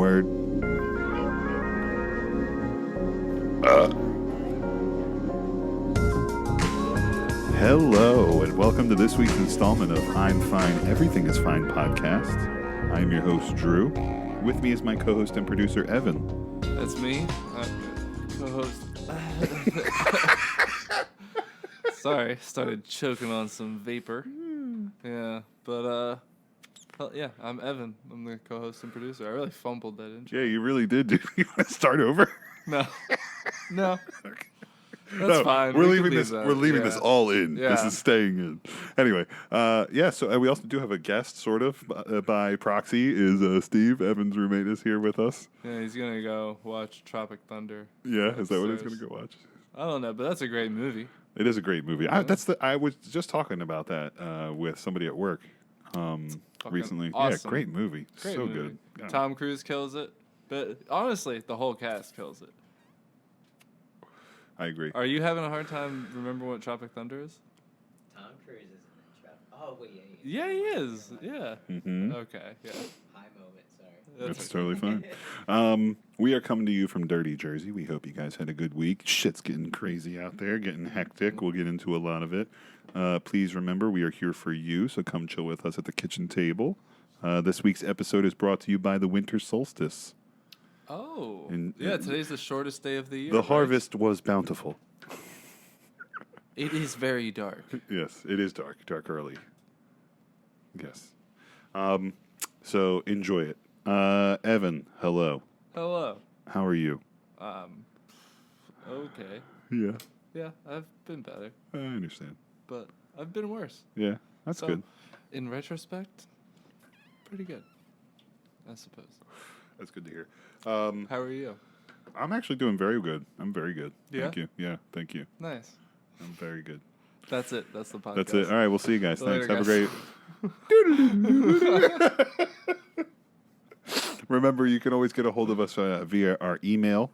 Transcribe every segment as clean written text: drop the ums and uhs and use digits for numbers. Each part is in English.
Word. Hello, and welcome to this week's installment of I'm Fine, Everything is Fine podcast. I am your host, Drew. With me is my co-host and producer, Evan. That's me, co-host. Sorry, started choking on some vapor. Yeah, but yeah, I'm Evan. I'm the co-host and producer. I really fumbled that intro. Yeah, you really did. You want to start over? No. Okay. That's fine. We're leaving this. We're leaving this all in. Yeah. This is staying in. Anyway, So we also do have a guest, sort of by proxy. Is Steve Evans' roommate is here with us? Yeah, he's gonna go watch Tropic Thunder. Yeah, upstairs. is that what he's gonna go watch? I don't know, but that's a great movie. It is a great movie. Yeah. I was just talking about that with somebody at work recently. Awesome. Yeah, great movie. Great so movie. good. God. Tom Cruise kills it, but honestly, the whole cast kills it. I agree. Are you having a hard time remembering what Tropic Thunder is? Tom Cruise isn't in Tropic. Oh wait, Yeah, he is. Yeah. Mm-hmm. Okay. Yeah. high moment. Sorry. That's totally fine. We are coming to you from Dirty Jersey. We hope you guys had a good week. Shit's getting crazy out there, getting hectic. We'll get into a lot of it. Please remember, we are here for you, so come chill with us at the kitchen table. This week's episode is brought to you by the winter solstice. Oh. And- Today's the shortest day of the year. The right? harvest was bountiful. It is very dark. Yes, it is dark early. Yes. So enjoy it. Evan, hello. Hello. How are you? Okay. Yeah, Yeah, I've been better, I understand. but I've been worse. Yeah, that's So, good. In retrospect, pretty good, I suppose. That's good to hear. How are you? I'm actually doing very good. I'm very good. Yeah? Thank you. Yeah, thank you. Nice. I'm very good. That's it. That's the podcast. That's it. All right, we'll see you guys. Later, Thanks. guys. Have a great... Remember, you can always get a hold of us via our email,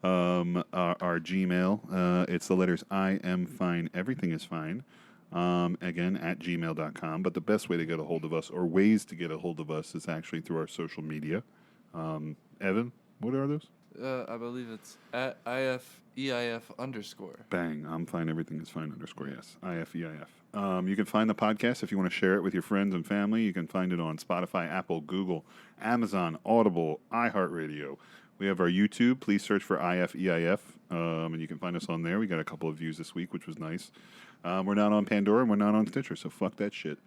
our Gmail. It's the letters I am fine, everything is fine. Again, at gmail.com. But the best way to get a hold of us, or ways to get a hold of us, is actually through our social media. Evan, what are those? I believe it's at ifeif_. Bang. I'm fine. Everything is fine. _ yes. ifeif. You can find the podcast if you want to share it with your friends and family. You can find it on Spotify, Apple, Google, Amazon, Audible, iHeartRadio. We have our YouTube. Please search for ifeif, and you can find us on there. We got a couple of views this week, which was nice. We're not on Pandora and we're not on Stitcher, so fuck that shit.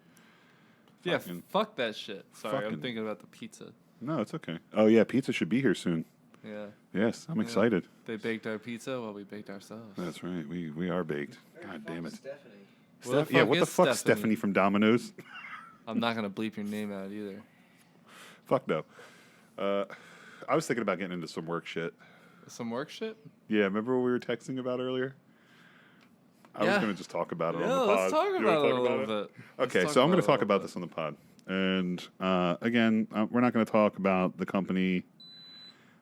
Yeah, fuck that shit. Sorry, fucking- I'm thinking about the pizza. No, it's okay. Oh yeah, pizza should be here soon. Yeah. Yes, I'm excited. They baked our pizza while we baked ourselves. That's right. We are baked. Where God the damn fuck it. is Stephanie? Where the Yeah, fuck what the is fuck, Stephanie from Domino's? I'm not going to bleep your name out either. Fuck no. I was thinking about getting into some work shit. Some work shit? Yeah, remember what we were texting about earlier? I was Yeah. going to just talk about it Yeah, on the pod. let's talk You wanna about it a talk little it? bit. Okay, so I'm going to talk about this on the pod. And again, we're not going to talk about the company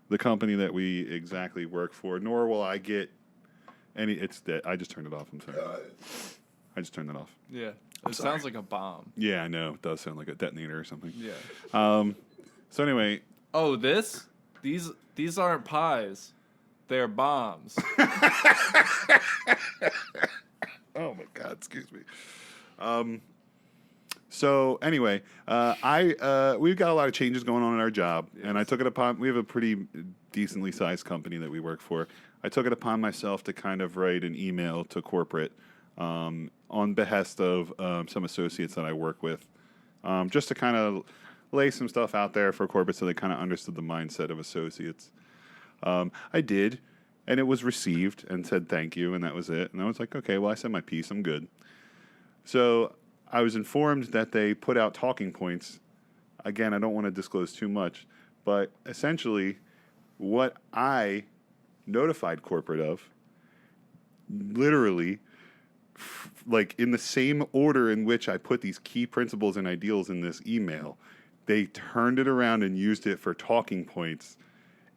that we exactly work for, nor will I get any. It's dead. I just turned it off. I'm sorry. I just turned it off. Yeah. It sorry. sounds like a bomb. Yeah, I know. It does sound like a detonator or something. Yeah. So anyway, Oh, these aren't pies. They're bombs. oh my God, excuse me. So anyway, we've got a lot of changes going on in our job, and I took it upon. We have a pretty decently sized company that we work for. I took it upon myself to kind of write an email to corporate on behest of some associates that I work with, just to kind of lay some stuff out there for corporate so they kind of understood the mindset of associates. I did, and it was received and said thank you, and that was it. And I was like, okay, well, I said my piece. I'm good. So I was informed that they put out talking points. Again, I don't want to disclose too much, but essentially what I notified corporate of, literally, like in the same order in which I put these key principles and ideals in this email, they turned it around and used it for talking points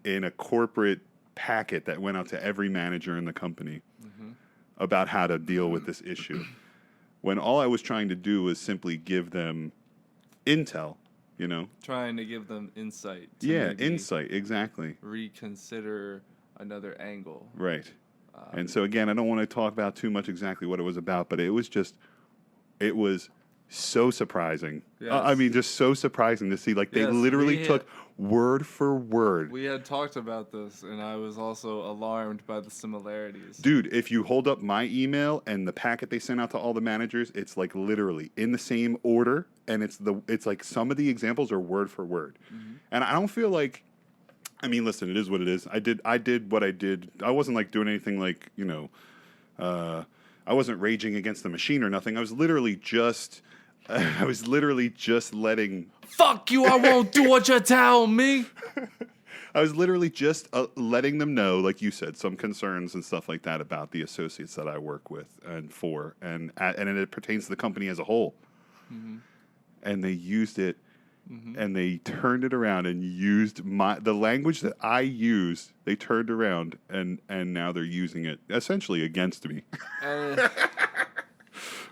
in a corporate packet that went out to every manager in the company about how to deal with this issue. When all I was trying to do was simply give them intel you know? Trying to give them insight. To Yeah, maybe insight, exactly. reconsider another angle. Right. And so, again, I don't want to talk about too much exactly what it was about, but it was so surprising. I Yes. mean, just so surprising to see. Like, they Yes, literally we took word for word. We had talked about this, and I was also alarmed by the similarities. Dude, if you hold up my email and the packet they sent out to all the managers, it's like literally in the same order, and it's like some of the examples are word for word. Mm-hmm. And I don't feel like, I mean, listen, it is what it is. I did what I did. I wasn't like doing anything like, you know, I wasn't raging against the machine or nothing. I was literally just letting. Fuck you! I won't do what you tell me. I was literally just letting them know, like you said, some concerns and stuff like that about the associates that I work with and for, and it pertains to the company as a whole. Mm-hmm. And they used it, Mm-hmm. and they turned it around and used the language that I use. They turned around and now they're using it essentially against me,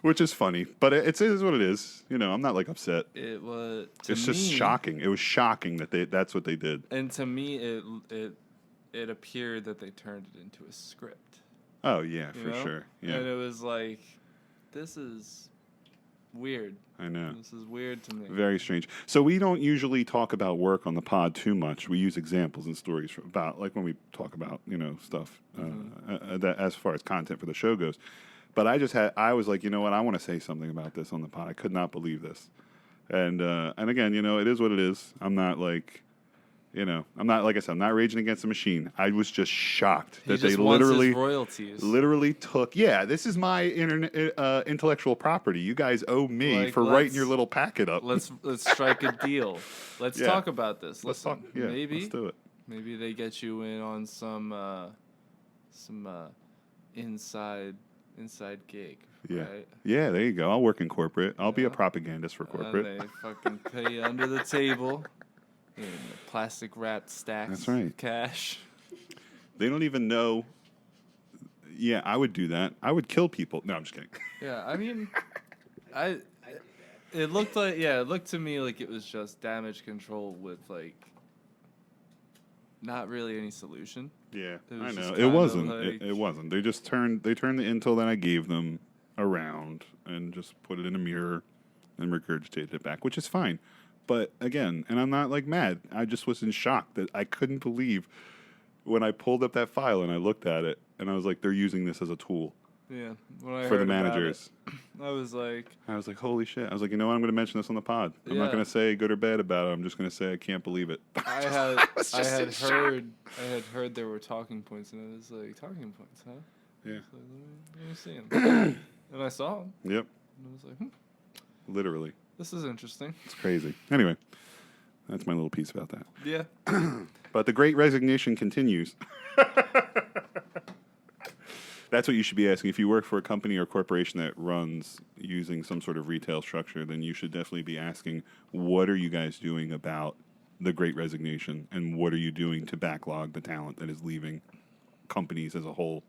which is funny. But it is what it is. You know, I'm not like upset. It was. It's just shocking. It was shocking that that's what they did. And to me, it appeared that they turned it into a script. Oh yeah, You for know? sure. Yeah, And it was like, this is weird. I know. This is weird to me. Very strange. So we don't usually talk about work on the pod too much. We use examples and stories about, like when we talk about, you know, stuff that as far as content for the show goes. But I was like, you know what? I want to say something about this on the pod. I could not believe this. And again, you know, it is what it is. I'm not like, you know, like I said, I'm not raging against the machine. I was just shocked that they literally took. Yeah, this is my intellectual property. You guys owe me for writing your little packet up. Let's strike a deal. Let's talk about this. Let's talk. Yeah, maybe let's do it. Maybe they get you in on some inside gig. Yeah. Right? Yeah, there you go. I'll work in corporate. I'll be a propagandist for corporate. And they fucking pay you under the table in plastic wrapped stacks. That's right. Of cash. They don't even know. Yeah, I would do that. I would kill people. No, I'm just kidding. Yeah, I mean, it looked to me like it was just damage control with like not really any solution. Yeah, It was I just know. It kinda wasn't. like- It wasn't. They turned the intel that I gave them around and just put it in a mirror and regurgitated it back, which is fine. But again, and I'm not like mad. I just was in shock that I couldn't believe when I pulled up that file and I looked at it and I was like, they're using this as a tool Yeah, when I for heard the about managers. it, I was like, holy shit. I was like, you know what? I'm going to mention this on the pod. I'm not Yeah. going to say good or bad about it. I'm just going to say I can't believe it. I had heard there were talking points, and I was like, talking points, huh? Yeah. So let me see them. And I saw them, Yep. and I was like, Literally. this is interesting. It's crazy. Anyway, that's my little piece about that. Yeah. But the Great Resignation continues. That's what you should be asking. If you work for a company or corporation that runs using some sort of retail structure, then you should definitely be asking, what are you guys doing about the Great Resignation? And what are you doing to backlog the talent that is leaving companies as a whole,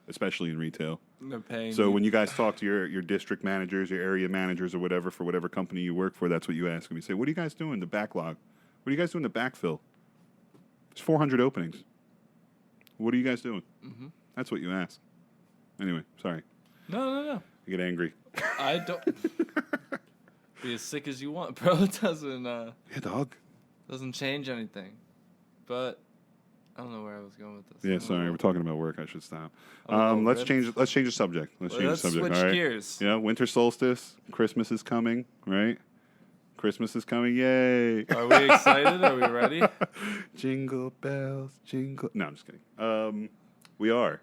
especially in retail? They're paying. So when you guys talk to your district managers, your area managers, or whatever, for whatever company you work for, that's what you ask them. You say, what are you guys doing to backlog? What are you guys doing to backfill? There's 400 openings. What are you guys doing? Mm-hmm. That's what you ask. Anyway, sorry. No. I get angry. I don't. Be as sick as you want, bro. It doesn't. Yeah, dog. Doesn't change anything. But I don't know where I was going with this. Yeah, sorry. We're talking about work. I should stop. Oh, Let's really? change the subject. Let's change the subject. switch all right? gears. Yeah, winter solstice. Christmas is coming, right? Christmas is coming. Yay. Are we excited? Are we ready? Jingle bells, jingle. No, I'm just kidding. We are.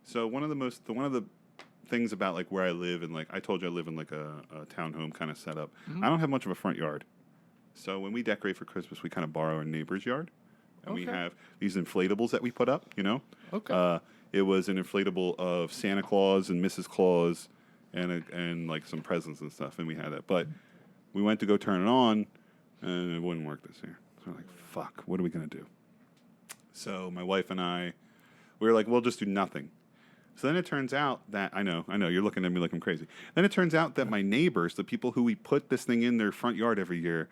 So one of the things about like where I live, and like I told you, I live in like a townhome kind of setup. Mm-hmm. I don't have much of a front yard. So when we decorate for Christmas, we kind of borrow our neighbor's yard. And we Okay. have these inflatables that we put up, you know? Okay. It was an inflatable of Santa Claus and Mrs. Claus and like some presents and stuff, and we had that. But we went to go turn it on, and it wouldn't work this year. So we're like, fuck, what are we going to do? So my wife and I, we were like, we'll just do nothing. So then it turns out that, I know, you're looking at me like I'm crazy. Then it turns out that my neighbors, the people who we put this thing in their front yard every year,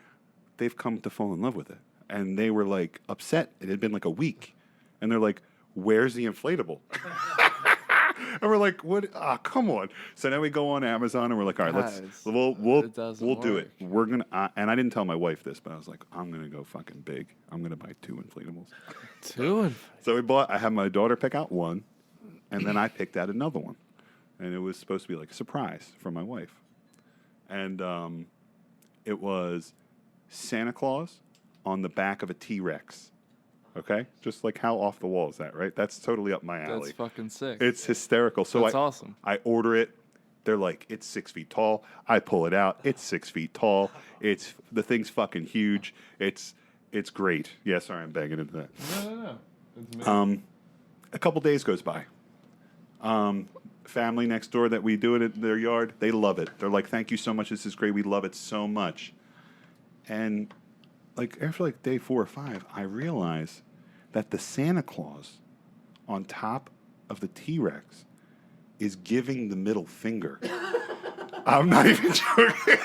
they've come to fall in love with it. And they were like upset. It had been like a week. And they're like, where's the inflatable? And we're like, what? Ah, come on. So now we go on Amazon and we're like, all right, Guys, we'll do it. work. We're going to, and I didn't tell my wife this, but I was like, I'm going to go fucking big. I'm going to buy 2 inflatables. 2 So I had my daughter pick out one, and then I picked out another one. And it was supposed to be like a surprise for my wife. And it was Santa Claus on the back of a T-Rex. Okay? Just like how off the wall is that, right? That's totally up my alley. That's fucking sick. It's hysterical. So That's awesome. I order it. They're like, it's 6 feet tall. I pull it out. It's 6 feet tall. The thing's fucking huge. It's great. Yeah, sorry, I'm banging into that. No. It's me. A couple days goes by. Family next door that we do it in their yard, they love it. They're like, thank you so much. This is great. We love it so much. And like after like day 4 or 5, I realize that the Santa Claus on top of the T-Rex is giving the middle finger. I'm not even joking.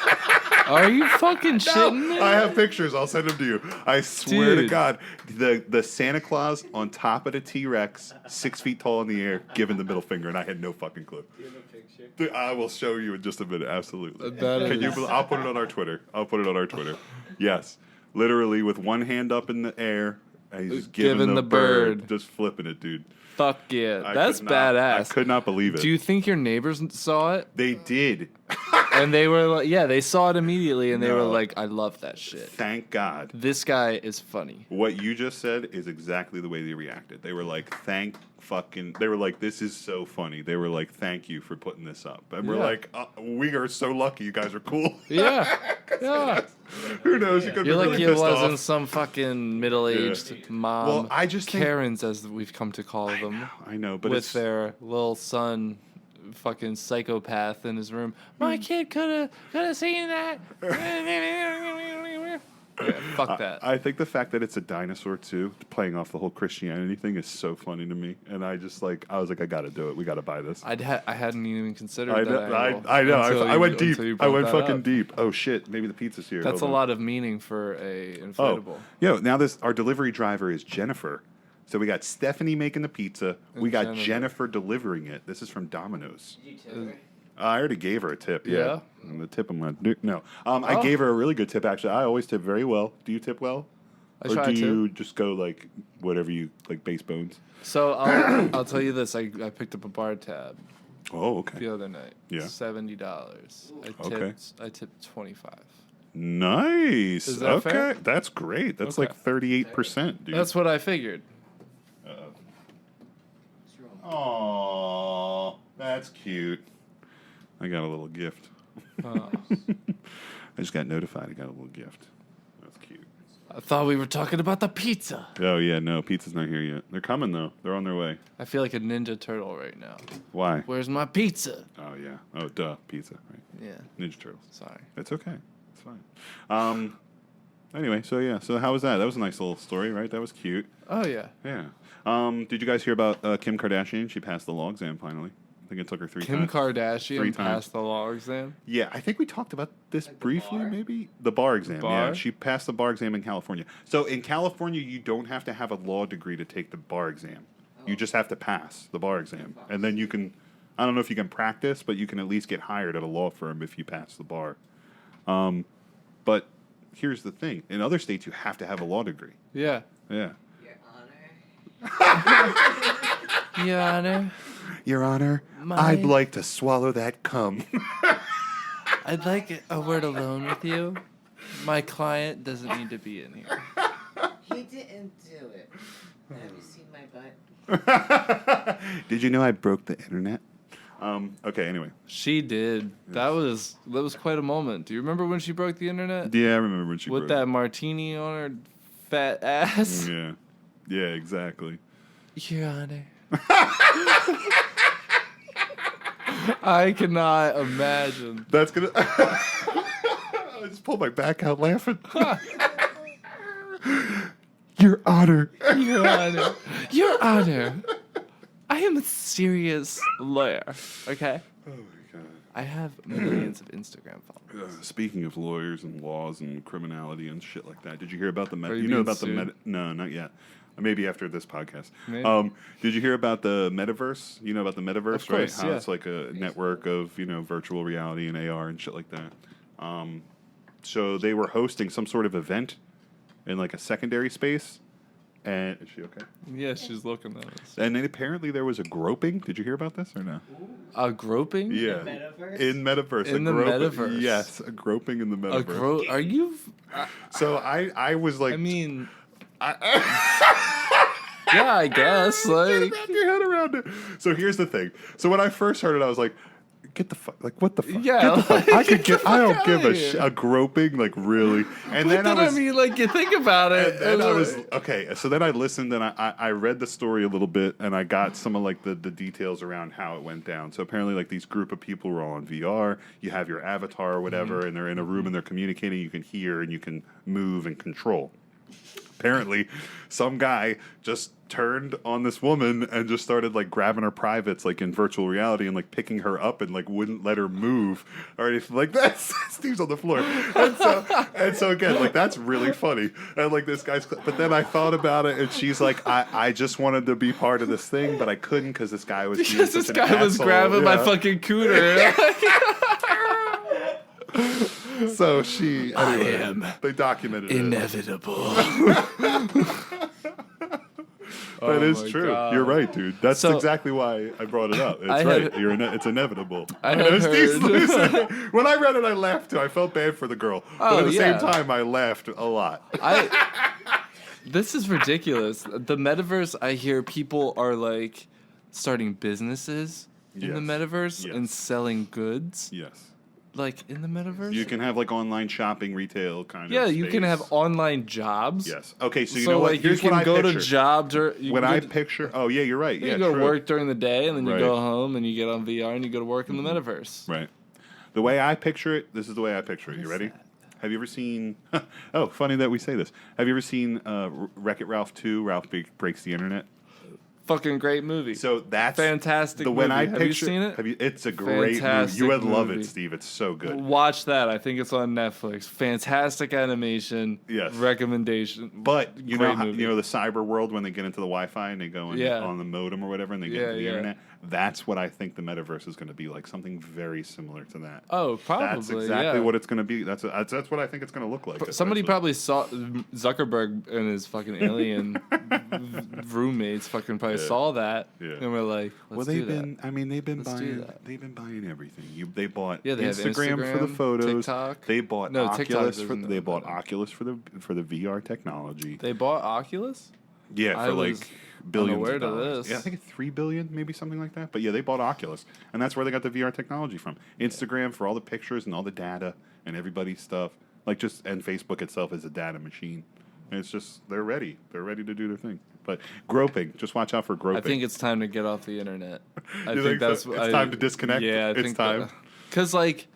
Are you fucking shitting me? I have pictures. I'll send them to you. I swear to Dude. God, the Santa Claus on top of the T-Rex, 6 feet tall in the air, giving the middle finger, and I had no fucking clue. Do you have a picture? Dude, I will show you in just a minute. Absolutely. That Can you? is- I'll put it on our Twitter. Yes, literally with one hand up in the air, and he's just giving the bird, just flipping it, dude. Fuck yeah. I That's could not- I badass. could not believe it. Do you think your neighbors saw it? They did. And they were like, yeah, they saw it immediately and they were No. like, I love that shit. Thank God. This guy is funny. What you just said is exactly the way they reacted. They were like, they were like, this is so funny. They were like, thank you for putting this up. And we're Yeah. like, we are so lucky you guys are cool. Yeah. Yeah. Who knows? You could be You're like really you pissed wasn't off. some fucking middle-aged Yeah. mom. Well, I just think- Karens, as we've come to call them, I know, but with it's... their little son, fucking psychopath in his room. My kid could have seen that. Yeah, fuck that. I think the fact that it's a dinosaur too, playing off the whole Christianity thing, is so funny to me. And I was like, I gotta do it. We gotta buy this. I hadn't even considered I that. know. angle I know. until I you- went deep. until you I brought went that fucking up. deep. Oh shit! Maybe the pizza's here. That's Hold a on. lot of meaning for a Oh, inflatable. now our delivery driver is Jennifer. So we got Stephanie making the pizza. We And got Jennifer. Jennifer delivering it. This is from Domino's. Did you tell her? I already gave her a tip. Yeah. Yeah? And the tip I'm gonna do. No. I Oh. gave her a really good tip. Actually, I always tip very well. Do you tip well? I Or try do to. you just go like whatever you like, base bones? So I'll tell you this. I picked up a bar tab Oh, okay. the other night. Yeah. $70. Okay. I tipped 25. Nice. Is that okay, fair? that's great. That's Okay. like 38%, dude. That's what I figured. What's wrong? Aww, that's cute. I got a little gift. Oh. I just got notified. I got a little gift. That's cute. I thought we were talking about the pizza. Oh yeah, no, pizza's not here yet. They're coming though. They're on their way. I feel like a Ninja Turtle right now. Why? Where's my pizza? Oh yeah. Oh duh, pizza. Right. Yeah. Ninja Turtles. Sorry. It's okay. It's fine. Anyway, so yeah. So how was that? That was a nice little story, right? That was cute. Oh yeah. Yeah. Did you guys hear about Kim Kardashian? She passed the law exam finally. I think it took her 3 Kim times. Kardashian 3 times. passed the law exam. Yeah, I think we talked about this Like the briefly, bar? maybe? The bar exam, yeah. Bar? She passed the bar exam in California. So in California, you don't have to have a law degree to take the bar exam. You just have to pass the bar exam. And then you can, I don't know if you can practice, but you can at least get hired at a law firm if you pass the bar. But here's the thing. In other states, you have to have a law degree. Yeah. Yeah. Your Honor. Your Honor, Your Honor, My- I'd like to swallow that cum. I'd like a word alone with you. My client doesn't need to be in here. He didn't do it. Have you seen my butt? Did you know I broke the internet? Okay, anyway. She did. That was quite a moment. Do you remember when she broke the internet? Yeah, I remember when she With broke that martini on her fat ass. Yeah. Yeah, exactly. Your Honor. I cannot imagine. That's gonna. I just pulled my back out laughing. Your Honor. Your Honor. Your Honor. I am a serious lawyer, okay? Oh my god. I have millions of Instagram followers. Speaking of lawyers and laws and criminality and shit like that, did you hear about the Are you you know being about sued? the No, not yet. Maybe after this podcast. Maybe. Did you hear about the metaverse? You know about the metaverse, Of course, right? How yeah. it's like a network of virtual reality and AR and shit like that. So they were hosting some sort of event in like a secondary space. And is she okay? Yeah, she's looking at us. And then apparently there was a groping. Did you hear about this or no? A groping? Yeah. Metaverse? In metaverse. In a the metaverse. Yes, a groping in the A metaverse. Are you? So I was like, I mean, yeah, I guess. Like, wrap your head around it. So here's the thing. So when I first heard it, I was like, get the fuck, like what the fuck? Yeah, Get the fuck. like, I could get the I fuck don't give outta a here. a groping, like really. And but then I was. mean, like, you think about it. And then I was like- okay. So then I listened and I read the story a little bit and I got some of like the details around how it went down. So apparently like these group of people were all on VR. You have your avatar or whatever, and they're in a room and they're communicating. You can hear and you can move and control. Apparently, some guy just turned on this woman and just started like grabbing her privates like in virtual reality and like picking her up and like wouldn't let her move or anything like that. Steve's on the floor. And so again, like that's really funny. And like this guy's, but then I thought about it and she's like, I just wanted to be part of this thing, but I couldn't because this guy was being because this such an guy was asshole. grabbing my Yeah. fucking cooter. So she, anyway, am they documented it. Inevitable. That is my true. God. You're right, dude. That's So- exactly why I brought it up. It's I right. had- It's inevitable. I know had Steve's heard- losing. When I read it, I laughed too. I felt bad for the girl, but Oh, at the yeah. same time, I laughed a lot. This is ridiculous. The metaverse, I hear people are like starting businesses in the Yes. metaverse Yes. and selling goods Yes, like in the metaverse. you can have like online shopping, retail kind of. yeah, you can space. have online jobs. Yes. Okay, so you So know what? like Here's you can what I go picture. to jobs or When I picture, oh yeah, you're right. you Yeah, go true. to work during the day and then you Right. go home and you get on VR and you go to work in the metaverse. Right. The way I picture it, this is the way I picture it. You ready? Have you ever seen? Oh, funny that we say this. Have you ever seen Wreck-It Ralph 2? Ralph Breaks the Internet. Fucking great movie. So that's Fantastic The when movie. I Have you picture, seen it? Have you? It's a great Fantastic movie. You would love movie. it, Steve. It's so good. Watch that. I think it's on Netflix. Fantastic animation. Yes. Recommendation. But you know, Great how, movie. you know the cyber world when they get into the Wi-Fi and they go in, Yeah. on the modem or whatever and they get Yeah, into the yeah. internet. That's what I think the metaverse is going to be like. Something very similar to that. Oh, probably. That's exactly yeah. what it's going to be. That's what I think it's going to look like. Somebody essentially. probably saw Zuckerberg and his fucking alien roommates fucking probably Yeah. saw that Yeah. and we're like, Well, let's they've do that. been. I mean, they've been Let's do buying. that. They've been buying everything. They bought Yeah, they have Instagram for the Instagram, photos. TikTok. They bought No, TikTok Oculus for. doesn't They know bought that. Oculus for the VR technology. They bought Oculus? Yeah, I for was like billions unaware of to dollars. this. Yeah, I think it's 3 billion, maybe something like that. But yeah, they bought Oculus, and that's where they got the VR technology from. Instagram for all the pictures and all the data and everybody's stuff. And Facebook itself is a data machine. And it's just they're ready. They're ready to do their thing. But groping, just watch out for groping. I think it's time to get off the internet. I You think so? It's time to disconnect? Yeah, I It's think time? Because like,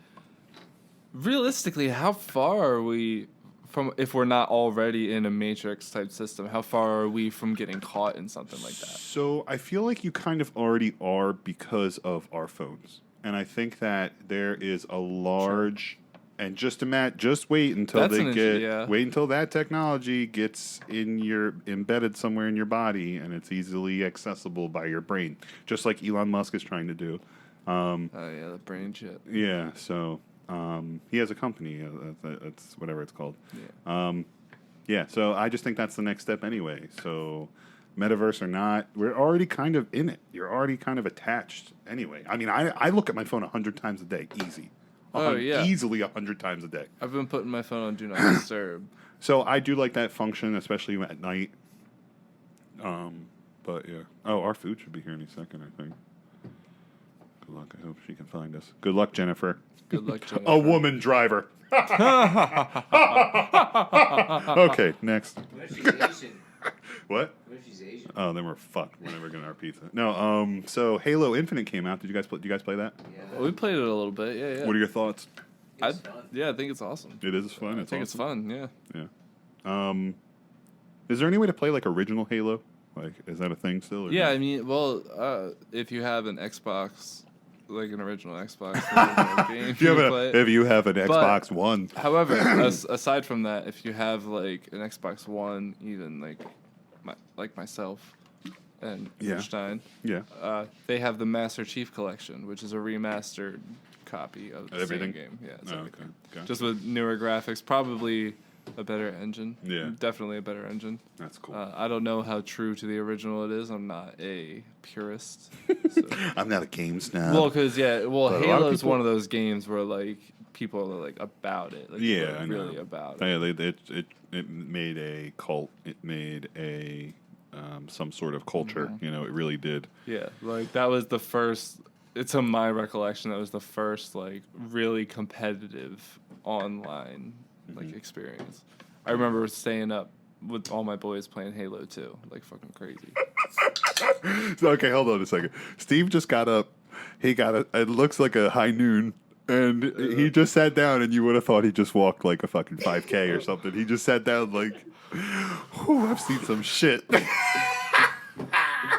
realistically, how far are we from? If we're not already in a Matrix type system, how far are we from getting caught in something like that? So I feel like you kind of already are because of our phones, and I think that there is a large. And just wait until That's they an get yeah. wait until that technology gets embedded somewhere in your body and it's easily accessible by your brain, just like Elon Musk is trying to do. Oh yeah, the brain chip. Yeah, so he has a company. That's whatever it's called. Yeah. Yeah, so I just think that's the next step anyway. So, metaverse or not, we're already kind of in it. You're already kind of attached anyway. I mean, I look at my phone 100 times a day, easy. Oh, yeah. Easily 100 times a day. I've been putting my phone on Do Not Disturb. So I do like that function, especially at night. But yeah. Oh, our food should be here any second, I think. Good luck. I hope she can find us. Good luck, Jennifer. Good luck, Jennifer. A woman driver. Okay, next. What if she's Asian? What? What if she's Asian? Oh, then we're fucked. We're never getting our pizza. No. So Halo Infinite came out. Did you guys play that? Yeah. We played it a little bit. Yeah, yeah. What are your thoughts? It's fun. Yeah, I think it's awesome. It is fun. I think it's fun. Yeah. Yeah. Is there any way to play like original Halo? Like, is that a thing still? Or Yeah, no? I mean, well, if you have an Xbox like an original Xbox, an original game. If you have, play it. if you have an But- Xbox One. However, aside from that, if you have like an Xbox One, even like myself and Yeah. Stein, Yeah. they have the Master Chief Collection, which is a remastered copy of the Everything? same game. Yeah, it's Oh, everything. okay. Gotcha. Just with newer graphics, probably a better engine. Yeah. Definitely a better engine. That's cool. I don't know how true to the original it is. I'm not a purist. So. I'm not a game snob. Well, because But a lot of Halo's people- one of those games where like people are like about it. Like, Yeah, people are I know. really about it. Yeah, it made a cult. It made a some sort of culture. Mm-hmm. You know, it really did. Yeah, like that was the first. It's in my recollection that was the first like really competitive online like experience. I remember staying up with all my boys playing Halo 2, like fucking crazy. So, okay, hold on a second. Steve just got up. He got it looks like a high noon. And he just sat down, and you would have thought he just walked like a fucking 5K or something. He just sat down like, whew, I've seen some shit.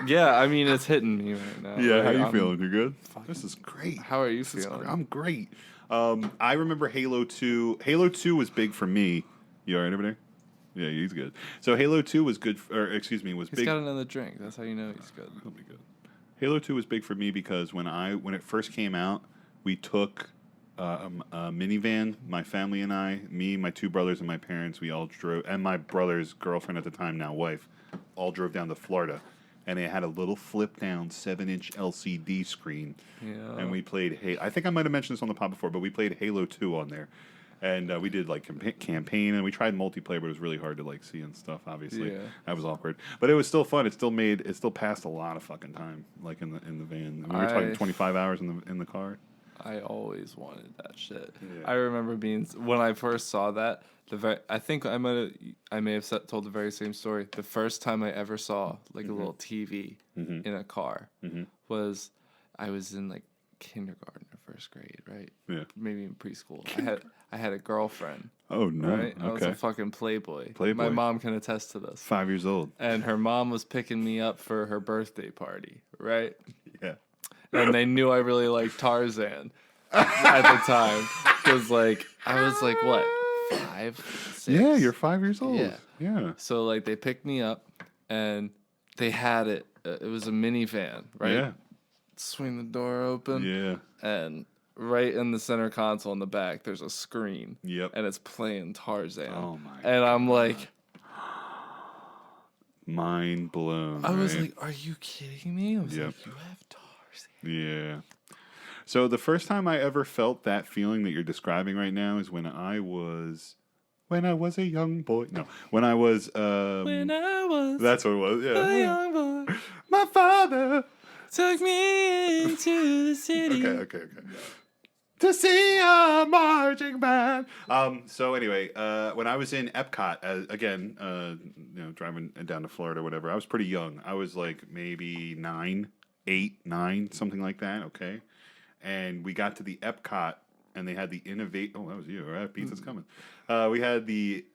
Yeah, I mean it's hitting me right now. Yeah, Like, how you I'm- feeling? You good? This is great. How are you This is feeling? gr- I'm great. I remember Halo 2. Halo 2 was big for me. You all right over there? Yeah, he's good. So Halo 2 was good, was He's big. got another drink. That's how you know he's good. He'll be good. Halo 2 was big for me because when it first came out, we took a minivan. My family and I, me, my two brothers, and my parents, we all drove, and my brother's girlfriend at the time, now wife, all drove down to Florida. And they had a little flip-down 7-inch LCD screen. Yeah. And we played I think I might have mentioned this on the pod before, but we played Halo 2 on there. And we did like campaign, and we tried multiplayer, but it was really hard to like see and stuff. Obviously, Yeah. that was awkward. But it was still fun. It still passed a lot of fucking time, like in the van. We were talking 25 hours in the car. I always wanted that shit. Yeah. I remember when I first saw that. I think I may have told the very same story. The first time I ever saw like a little TV in a car was I was in like kindergarten or first grade, right? Yeah. Maybe in preschool. I had a girlfriend, Oh no. right? I was Okay. a fucking playboy. Playboy. My mom can attest to this. 5 years old. And her mom was picking me up for her birthday party, right? Yeah. And they knew I really liked Tarzan at the time because like I was like what 5, 6? Yeah, you're 5 years old. Yeah. Yeah. So like they picked me up and they had it. It was a minivan, right? Yeah. Swing the door open. Yeah. And right in the center console in the back, there's a screen. Yep. And it's playing Tarzan. Oh my And I'm like, Mind blown. I was right? like, are you kidding me? I was Yep. like, you have Tarzan. Yeah. So the first time I ever felt that feeling that you're describing right now is when I was a young boy. No, when I was. When I was That's what it was. a Yeah. young boy, My father. took me into the city. Okay. To see a marching band. So anyway, when I was in Epcot, again, driving down to Florida, or whatever, I was pretty young. I was like maybe 8, 9, something like that. Okay, and we got to the Epcot, and they had the innovate. Oh, that was you. All right, pizza's coming. We had the.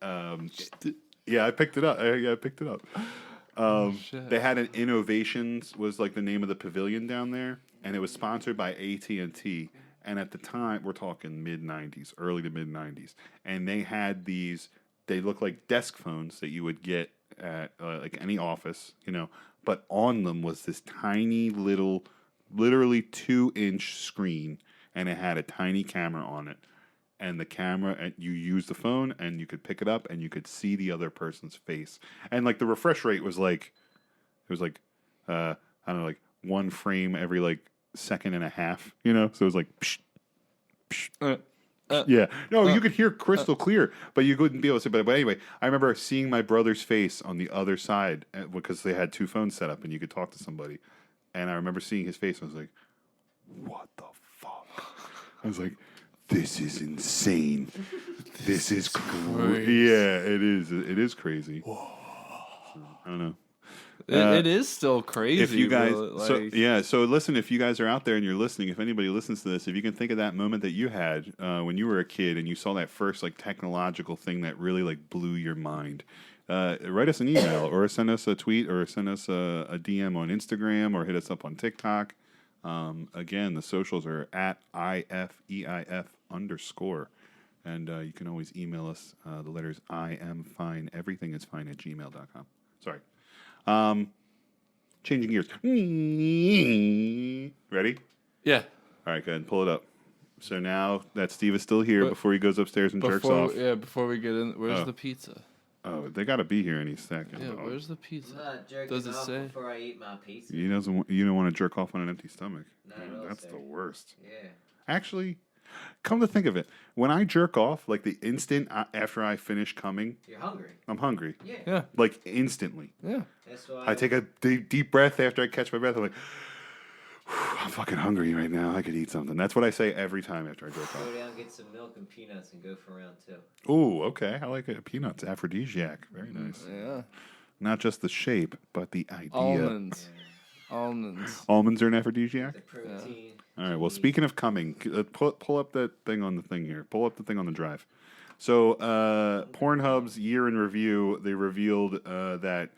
Yeah, I picked it up. I picked it up. Shit. They had an Innovations was like the name of the pavilion down there, and it was sponsored by AT&T. And at the time, we're talking mid-90s, early to mid-90s, and they had these. They look like desk phones that you would get at like any office, But on them was this tiny little, literally 2-inch screen, and it had a tiny camera on it. And the camera, and you use the phone, and you could pick it up, and you could see the other person's face. And like the refresh rate was like, it was like, I don't know, like 1 frame every like second and a half, So it was like, psh, psh, yeah. No, you could hear crystal clear, but you couldn't be able to see. But anyway, I remember seeing my brother's face on the other side because they had 2 phones set up, and you could talk to somebody. And I remember seeing his face, and I was like, what the fuck? I was like, this is insane. This is crazy. Yeah, it is. It is crazy. I don't know. It is still crazy. If you guys, like, so listen. If you guys are out there and you're listening, if anybody listens to this, if you can think of that moment that you had when you were a kid and you saw that first like technological thing that really like blew your mind, write us an email or send us a tweet or send us a DM on Instagram or hit us up on TikTok. Again, the socials are at ifeif_. And you can always email us. The letters I am fine. Everything is fine at gmail.com. Sorry. Changing gears. Ready? Yeah. All right, go ahead and pull it up. So now that Steve is still here, before he goes upstairs and jerks off. Yeah, before we get in, where's the pizza? Oh, they got to be here any second. Yeah, dog. where's the pizza? I'm not jerking Does it off say? before I eat my pizza. You don't want to jerk off on an empty stomach. Not at all, That's sir. the worst. Yeah. Actually, come to think of it, when I jerk off, like the instant after I finish coming, You're hungry. I'm hungry. Yeah. Yeah. Like instantly. Yeah. That's why I take a deep breath after I catch my breath. I'm like, I'm fucking hungry right now. I could eat something. That's what I say every time after I jerk off. go down, get some milk and peanuts, and go for round 2. Ooh, okay. I like it. Peanuts, aphrodisiac. Very nice. Yeah. Not just the shape, but the idea. Almonds. Almonds. Almonds are an aphrodisiac? The protein. All right. Well, speaking of coming, pull up that thing on the thing here. Pull up the thing on the drive. So, Pornhub's year in review, they revealed that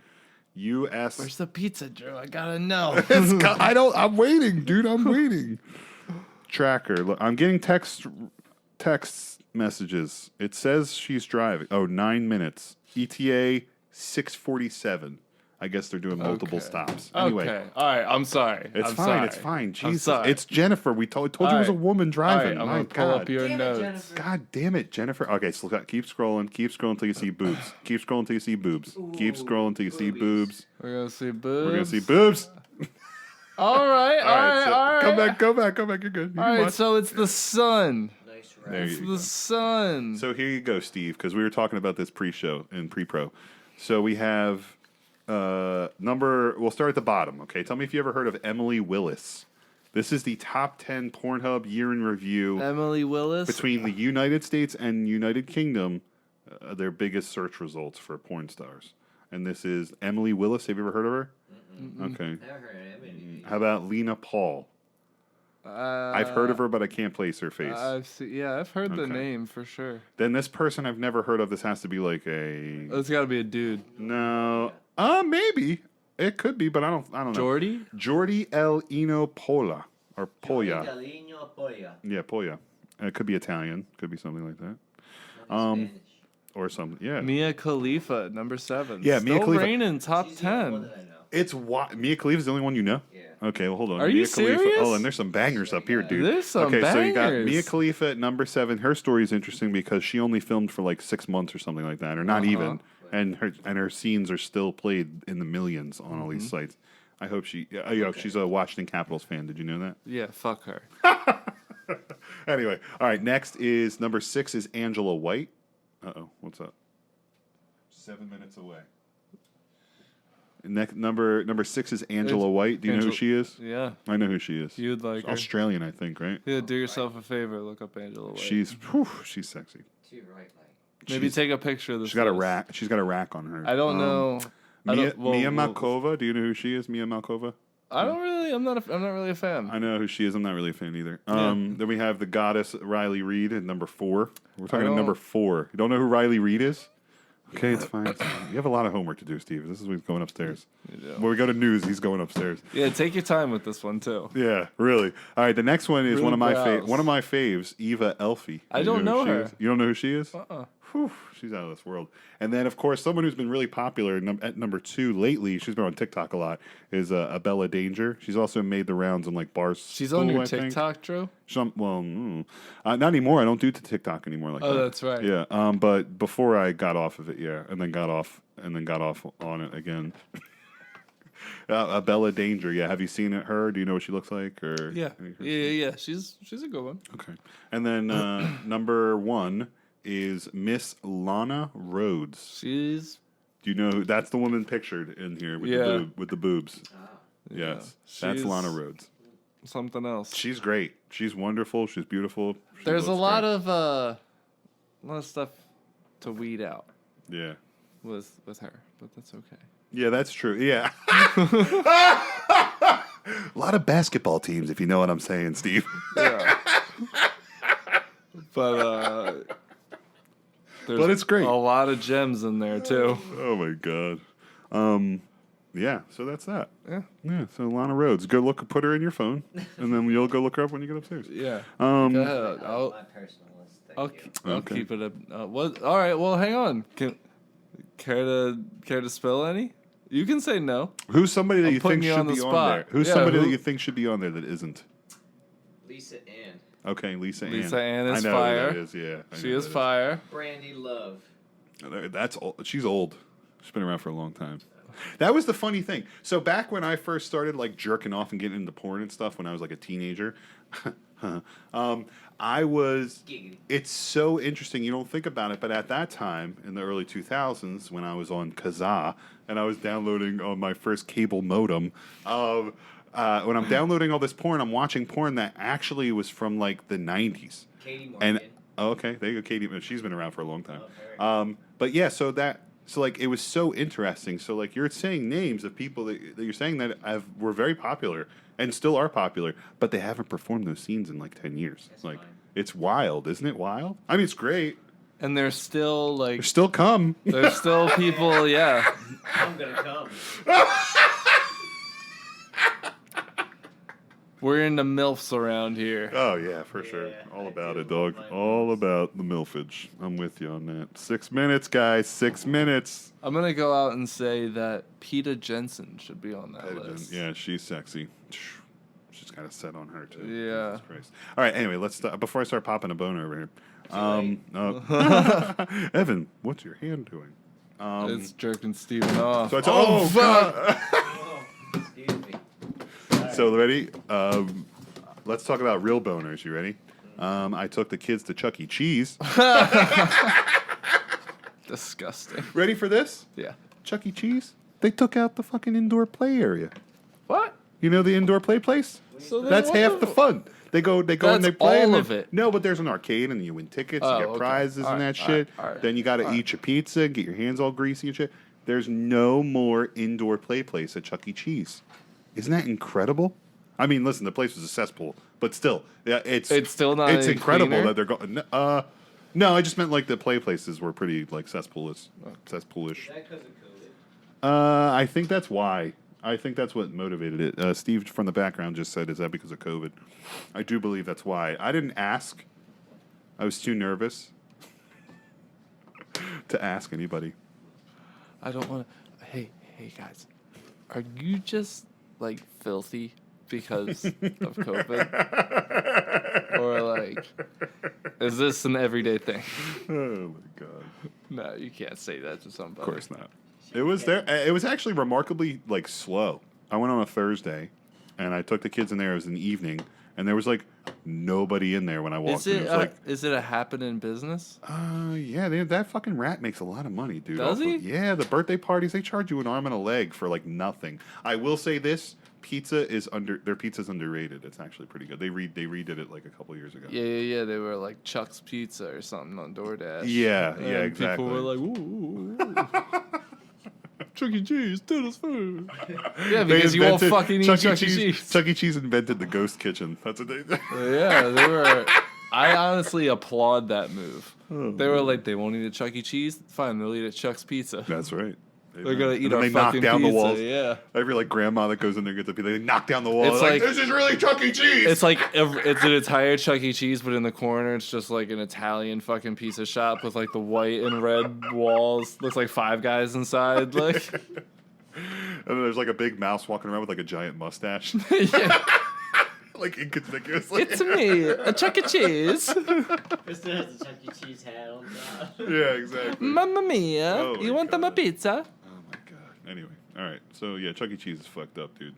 U.S. Where's the pizza, Drew? I gotta know. I'm waiting, dude. I'm waiting. Tracker. Look, I'm getting text messages. It says she's driving. Oh, 9 minutes. ETA 6:47. I guess they're doing multiple Okay. stops. Anyway, Okay. All right. I'm sorry. it's I'm fine. sorry. It's fine. I'm Jesus, sorry. it's Jennifer. We told you it was a All woman All driving. right, I'm My gonna pull God. up your Damn it, notes. Jennifer. God damn it, Jennifer. Okay, so keep scrolling. Keep scrolling until you see boobs. Keep scrolling until you see boobs. Keep scrolling until you see boobs. boobies. We're gonna see boobs. We're gonna see boobs. All right. All right. so All right. Come back. You're good. You All can right. watch. So it's the sun. Nice There ride. you It's go. the sun. So here you go, Steve, because we were talking about this pre-show and pre-pro. So we have we'll start at the bottom, okay? Tell me if you ever heard of Emily Willis. This is the top 10 Pornhub year in review Emily Willis. between the United States and United Kingdom, their biggest search results for porn stars. And this is Emily Willis. Have you ever heard of her? Okay. Never heard of him. How about Lena Paul? I've heard of her, but I can't place her face. I've heard the Okay. name for sure. Then this person I've never heard of. This has to be like a It's got to be a dude. no. Maybe it could be, but I don't know. Jordy? Jordi El Ino Pola or Poya. Galino Poya. Yeah, Poya. It could be Italian. Could be something like that. Spanish. Or something. Yeah. Mia Khalifa, number 7. Yeah, Still Mia Khalifa. reigning top She's the only one 10. that I know. It's Mia Khalifa's the only one you know? Yeah. Okay, well, hold on. Are Mia you Khalifa. serious? Oh, and there's some bangers up here, dude. There's some okay, so you got bangers. Mia Khalifa at number 7. Her story is interesting because she only filmed for like 6 months or something like that, or not even. And her scenes are still played in the millions on all these sites. I hope she's a Washington Capitals fan. Did you know that? Yeah, fuck her. Anyway, all right. Next is number 6 is Angela White. What's up? 7 minutes away. Number 6 is Angela White. Do you know who she is? Yeah, I know who she is. you'd like her. Australian, I think, right? Yeah, do yourself a favor. Look up Angela White. She's sexy. Too right, like. Maybe take a picture of this. She's got a face. rack. She's got a rack on her. I don't know. I Mia don't- well, Malkova. Do you know who she is? Mia Malkova. I don't really. I'm not really a fan. I know who she is. I'm not really a fan either. Yeah. Then we have the goddess Riley Reid at number 4. We're talking don't- number 4. You don't know who Riley Reid is? Okay, it's fine. You have a lot of homework to do, Steve. This is what's going upstairs. do. When we go to news, he's going upstairs. Yeah, take your time with this one too. Yeah, really. All right, the next one is Really one of my browse. one of my faves, Eva Elfie. I You don't who know she her. is? You don't know who she is? Uh-uh. Whew, she's out of this world. And then, of course, someone who's been really popular at number 2 lately, she's been on TikTok a lot, is Abella Danger. She's also made the rounds in like bars. She's on your TikTok, Drew. Not anymore. I don't do TikTok anymore like that. Oh, that's right. Yeah. But before I got off of it, yeah, and then got off on it again. Abella Danger. Yeah. Have you seen her? Do you know what she looks like? Or Yeah. Yeah. She's a good one. Okay. And then number 1 is Miss Lana Rhodes. She's Do you know who? That's the woman pictured in here with the boobs. Yes, that's She's Lana Rhodes. something else. She's great. She's wonderful. She's beautiful. She There's a looks lot great. of a lot of stuff to weed out Yeah. with her, but that's okay. Yeah, that's true. Yeah. A lot of basketball teams, if you know what I'm saying, Steve. Yeah. But there's But it's great. A lot of gems in there too. Oh my god. Yeah, so that's that. Yeah. Yeah, so Lana Rhodes. Go look, put her in your phone, and then you'll go look her up when you get upstairs. Yeah. Go Um, ahead. Oh, my personal list. Thank you. I'll Okay. keep it up. What? All right. Well, hang on. Care to spill any? You can say no. Who's somebody that I'm you putting think you should on the be on spot. there? Who's Yeah, somebody who- that you think should be on there that isn't? Lisa Ann. Okay, Lisa Ann. Lisa Ann is I know fire. Who that is, yeah. I She know is who that fire. Brandy Love. That's old. She's old. She's been around for a long time. That was the funny thing. So back when I first started like jerking off and getting into porn and stuff when I was like a teenager, I was. Giggity. It's so interesting. You don't think about it, but at that time in the early 2000s, when I was on Kazaa and I was downloading on my first cable modem, when I'm downloading all this porn, I'm watching porn that actually was from like the 90s. Katie Morgan. And okay, there you go, Katie. She's been around for a long time. Oh, very But yeah, so like it was so interesting. So like you're saying names of people that you're saying that were very popular and still are popular, but they haven't performed those scenes in like 10 years. That's like fine. it's wild, isn't it? Wild. I mean, it's great. And there's still like There's still come. there's still people. Yeah. I'm gonna come. We're into milfs around here. Oh yeah, for sure. Yeah, All I about do it, dog. love my All moves. about the milfage. I'm with you on that. 6 minutes, guys. 6 minutes. I'm gonna go out and say that Peta Jensen should be on that list. Yeah, she's sexy. She's got a set on her too. Yeah. Jesus Christ. All right. Anyway, let's before I start popping a boner over here. Evan, what's your hand doing? It's jerking Steven off. So it's fuck. Oh, excuse me. So ready? Let's talk about real boners. You ready? I took the kids to Chuck E. Cheese. Disgusting. Ready for this? Yeah. Chuck E. Cheese. They took out the fucking indoor play area. What? You know the indoor play place? So then That's what half the fun. They go and they That's play. all and of then- it. No, but there's an arcade and you win tickets, Oh, you get okay. prizes All and right, that all shit. right, all right, Then you got to all eat your pizza, get your hands all greasy and shit. There's no more indoor play place at Chuck E. Cheese. Isn't that incredible? I mean, listen, the place was a cesspool, but still, yeah, it's still not It's any incredible cleaner? that they're going. No, I just meant like the play places were pretty like cesspoolish. Cesspoolish. Is that because of COVID? I think that's why. I think that's what motivated it. Steve from the background just said, "Is that because of COVID?" I do believe that's why. I didn't ask. I was too nervous to ask anybody. I don't want to. Hey guys, are you just like filthy because of COVID, or like, is this an everyday thing? Oh my god! No, you can't say that to somebody. Of course not. It was there. It was actually remarkably like slow. I went on a Thursday, and I took the kids in there. It was an evening, and there was like nobody in there when I walked Is in. it It was like, is it a happening business? yeah, that fucking rat makes a lot of money, dude. Does he? Yeah, the birthday parties, they charge you an arm and a leg for like nothing. I will say this, their pizza's underrated. It's actually pretty good. They redid it like a couple years ago. Yeah. They were like Chuck's Pizza or something on DoorDash. Yeah, And exactly. People were like, ooh. Chuck E. Cheese, did us food. Yeah, They because you won't invented- fucking eat Chuck E. Cheese. Chuck E. Cheese invented the ghost kitchen. That's what they did. Yeah, they were. I honestly applaud that move. Oh, They were like, they won't eat at Chuck E. Cheese. Fine, they'll eat at Chuck's Pizza. That's right. They're gonna eat And then our they knock fucking down pizza. the walls. Yeah, Every like grandma that goes in there gets a pizza. They knock down the wall. It's They're like- this is really Chuck E. Cheese. it's like it's an entire Chuck E. Cheese, but in the corner it's just like an Italian fucking pizza shop with like the white and red walls. Looks like Five Guys inside. Like, and then there's like a big mouse walking around with like a giant mustache, yeah. like inconspicuously. It's me, a Chuck E. Cheese. Kristen has the Chuck E. Cheese hat on top. Yeah, exactly. Mamma mia! Oh my You want them a God. pizza? Oh my god. Anyway, all right. So yeah, Chuck E. Cheese is fucked up, dude.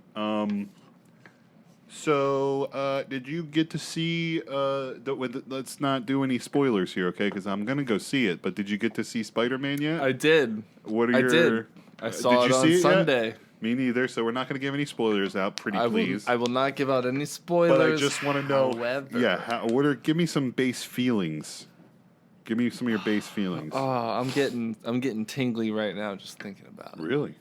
So did you get to see? Let's not do any spoilers here, okay? Because I'm gonna go see it. But did you get to see Spider-Man yet? I did. What are I your? did. I saw did it you on see it yet? Sunday. Me neither. So we're not gonna give any spoilers out. Pretty please. I will not give out any spoilers. But I just want to know. However, Yeah. Give me some base feelings. Give me some of your base feelings. Oh, I'm getting tingly right now just thinking about it. Really?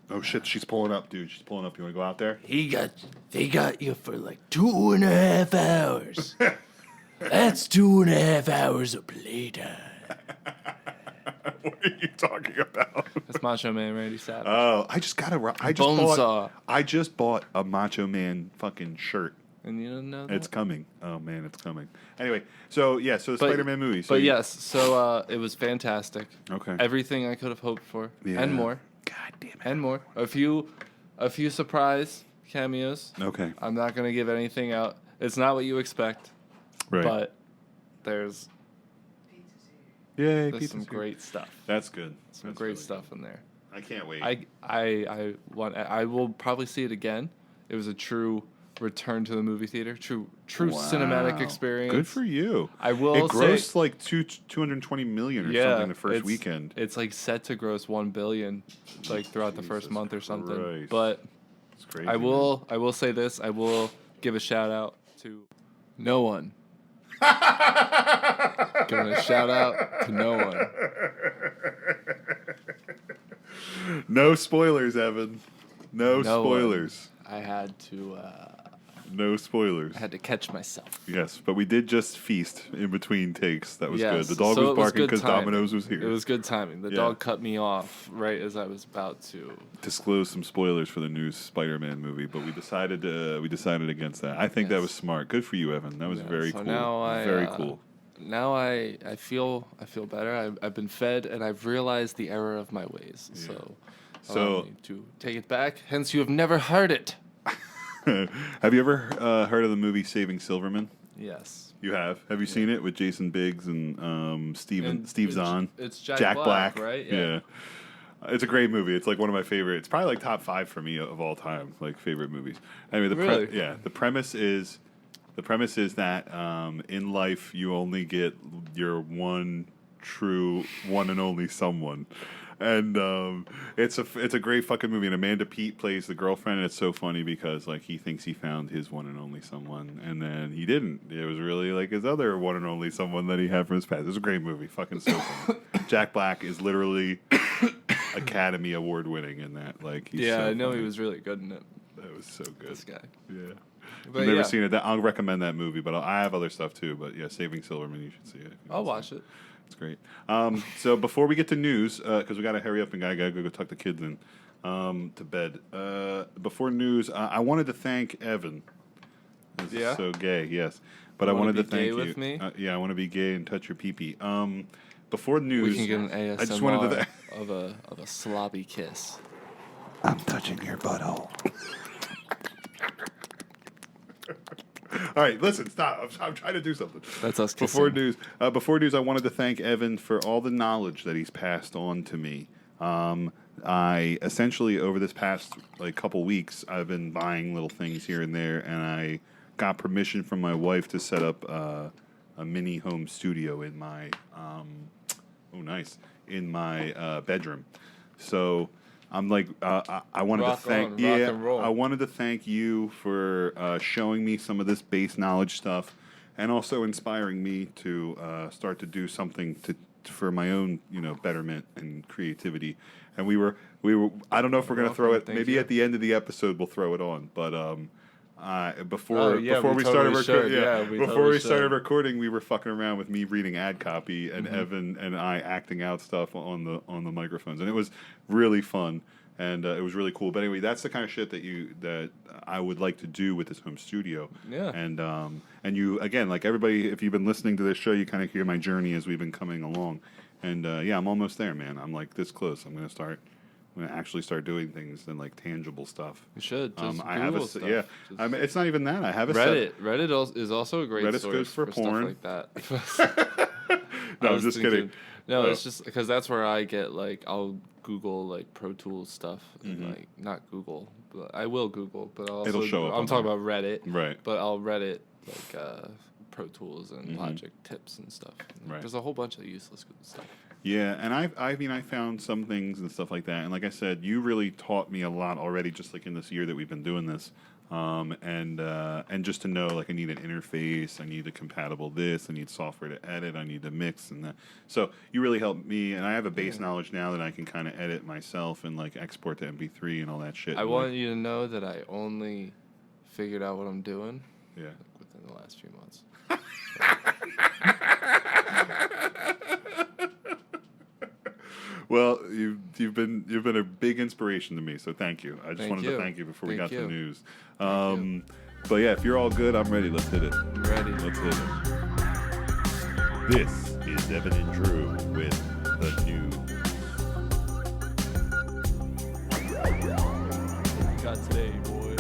Oh shit! She's pulling up, dude. She's pulling up. You want to go out there? They got you for like 2.5 hours. That's 2.5 hours of playtime. What are you talking about? That's Macho Man Randy Savage. Oh, Bonesaw. I just bought a Macho Man fucking shirt. And you didn't know that? It's coming. Oh man, it's coming. Anyway, so the Spider-Man movie. So it was fantastic. Okay. Everything I could have hoped for, Yeah. and more, God damn it. and more. A few surprise cameos. Okay. I'm not gonna give anything out. It's not what you expect, Right. but there's Yay, some great stuff. That's good. Some That's great really stuff in there. good. I can't wait. I will probably see it again. It was a true return to the movie theater. True cinematic experience. Good for you. I will It grossed like 220 million or something the first weekend. It's like set to gross 1 billion like throughout the first month or something. Christ. But It's crazy. I will say this. I will give a shout out to no one. Giving a shout out to no one. No spoilers, Evan. No spoilers. I had to No spoilers. I had to catch myself. Yes, but we did just feast in between takes. That was Yes, good. The dog so was it was barking good because timing. Domino's was here. It was good timing. The Yeah. dog cut me off right as I was about to. Disclose some spoilers for the new Spider-Man movie, but we decided against that. I think that Yes. was smart. Good for you, Evan. That was very so cool. now Very cool. Now I feel better. I've been fed and I've realized the error of my ways. So- Allow me to take it back. Hence, you have never heard it. Have you ever heard of the movie Saving Silverman? Yes. You have. Have you seen it with Jason Biggs and Steve Zahn? It's Jack Black, right? Yeah. It's a great movie. It's like one of my favorite. It's probably like top 5 for me of all time, like favorite movies. Anyway, the premise is that in life you only get your one true one and only someone. And it's a great fucking movie. And Amanda Peet plays the girlfriend, and it's so funny because like he thinks he found his one and only someone, and then he didn't. It was really like his other one and only someone that he had from his past. It was a great movie, fucking so funny. Jack Black is literally Academy Award winning in that. Like, he's so I know funny. he was really good in it. That was so good. This guy. Yeah. But I've never seen it. I'll recommend that movie, but I have other stuff too. But yeah, Saving Silverman, you should see it. I'll watch it. It's great. So before we get to news, because we got to hurry up and gotta go tuck the kids in to bed. Before news, I wanted to thank Evan. This is so gay, yes. But I wanted to thank you. With me? Yeah, I want to be gay and touch your pee-pee. Before news, We can get an ASMR I just wanted to of a sloppy kiss. I'm touching your butthole. All right, listen, stop. I'm trying to do something. That's us kissing. Before news, I wanted to thank Evan for all the knowledge that he's passed on to me. I essentially, over this past couple weeks, I've been buying little things here and there, and I got permission from my wife to set up a mini home studio in my bedroom. So I'm like, I wanted to thank I wanted to thank you for showing me some of this base knowledge stuff, and also inspiring me to start to do something for my own betterment and creativity. And we were I don't know if we're gonna throw it. Maybe at the end of the episode we'll throw it on, but before we started recording, we were fucking around with me reading ad copy and Evan and I acting out stuff on the microphones, and it was really fun and it was really cool. But anyway, that's the kind of shit that I would like to do with this home studio. Yeah. And you again, like everybody, if you've been listening to this show, you kind of hear my journey as we've been coming along. And I'm almost there, man. I'm like this close. I'm gonna actually start doing things and tangible stuff. You should. Just I have stuff. I mean, it's not even that. I have a Reddit. Reddit is also a great Reddit's source good for porn. stuff like that. No, I'm just kidding. No, it's just because that's where I get I'll Google Pro Tools stuff and not Google, but I will Google, but I'll also, it'll show up. I'm talking about Reddit, right? But I'll Reddit Pro Tools and Logic tips and stuff. Right. There's a whole bunch of useless good stuff. Yeah, and I found some things and stuff like that. And like I said, you really taught me a lot already, just in this year that we've been doing this. And just to know, I need an interface, I need a compatible this, I need software to edit, I need to mix and that. So you really helped me, and I have a base knowledge now that I can kind of edit myself and export to MP3 and all that shit. I want you to know that I only figured out what I'm doing. Yeah. Within the last few months. Well, you've been a big inspiration to me, so thank you. I just wanted to thank you before we got to the news. But yeah, if you're all good, I'm ready. Let's hit it. I'm ready. Let's hit it. This is Evan and Drew with the news. What we got today, boys?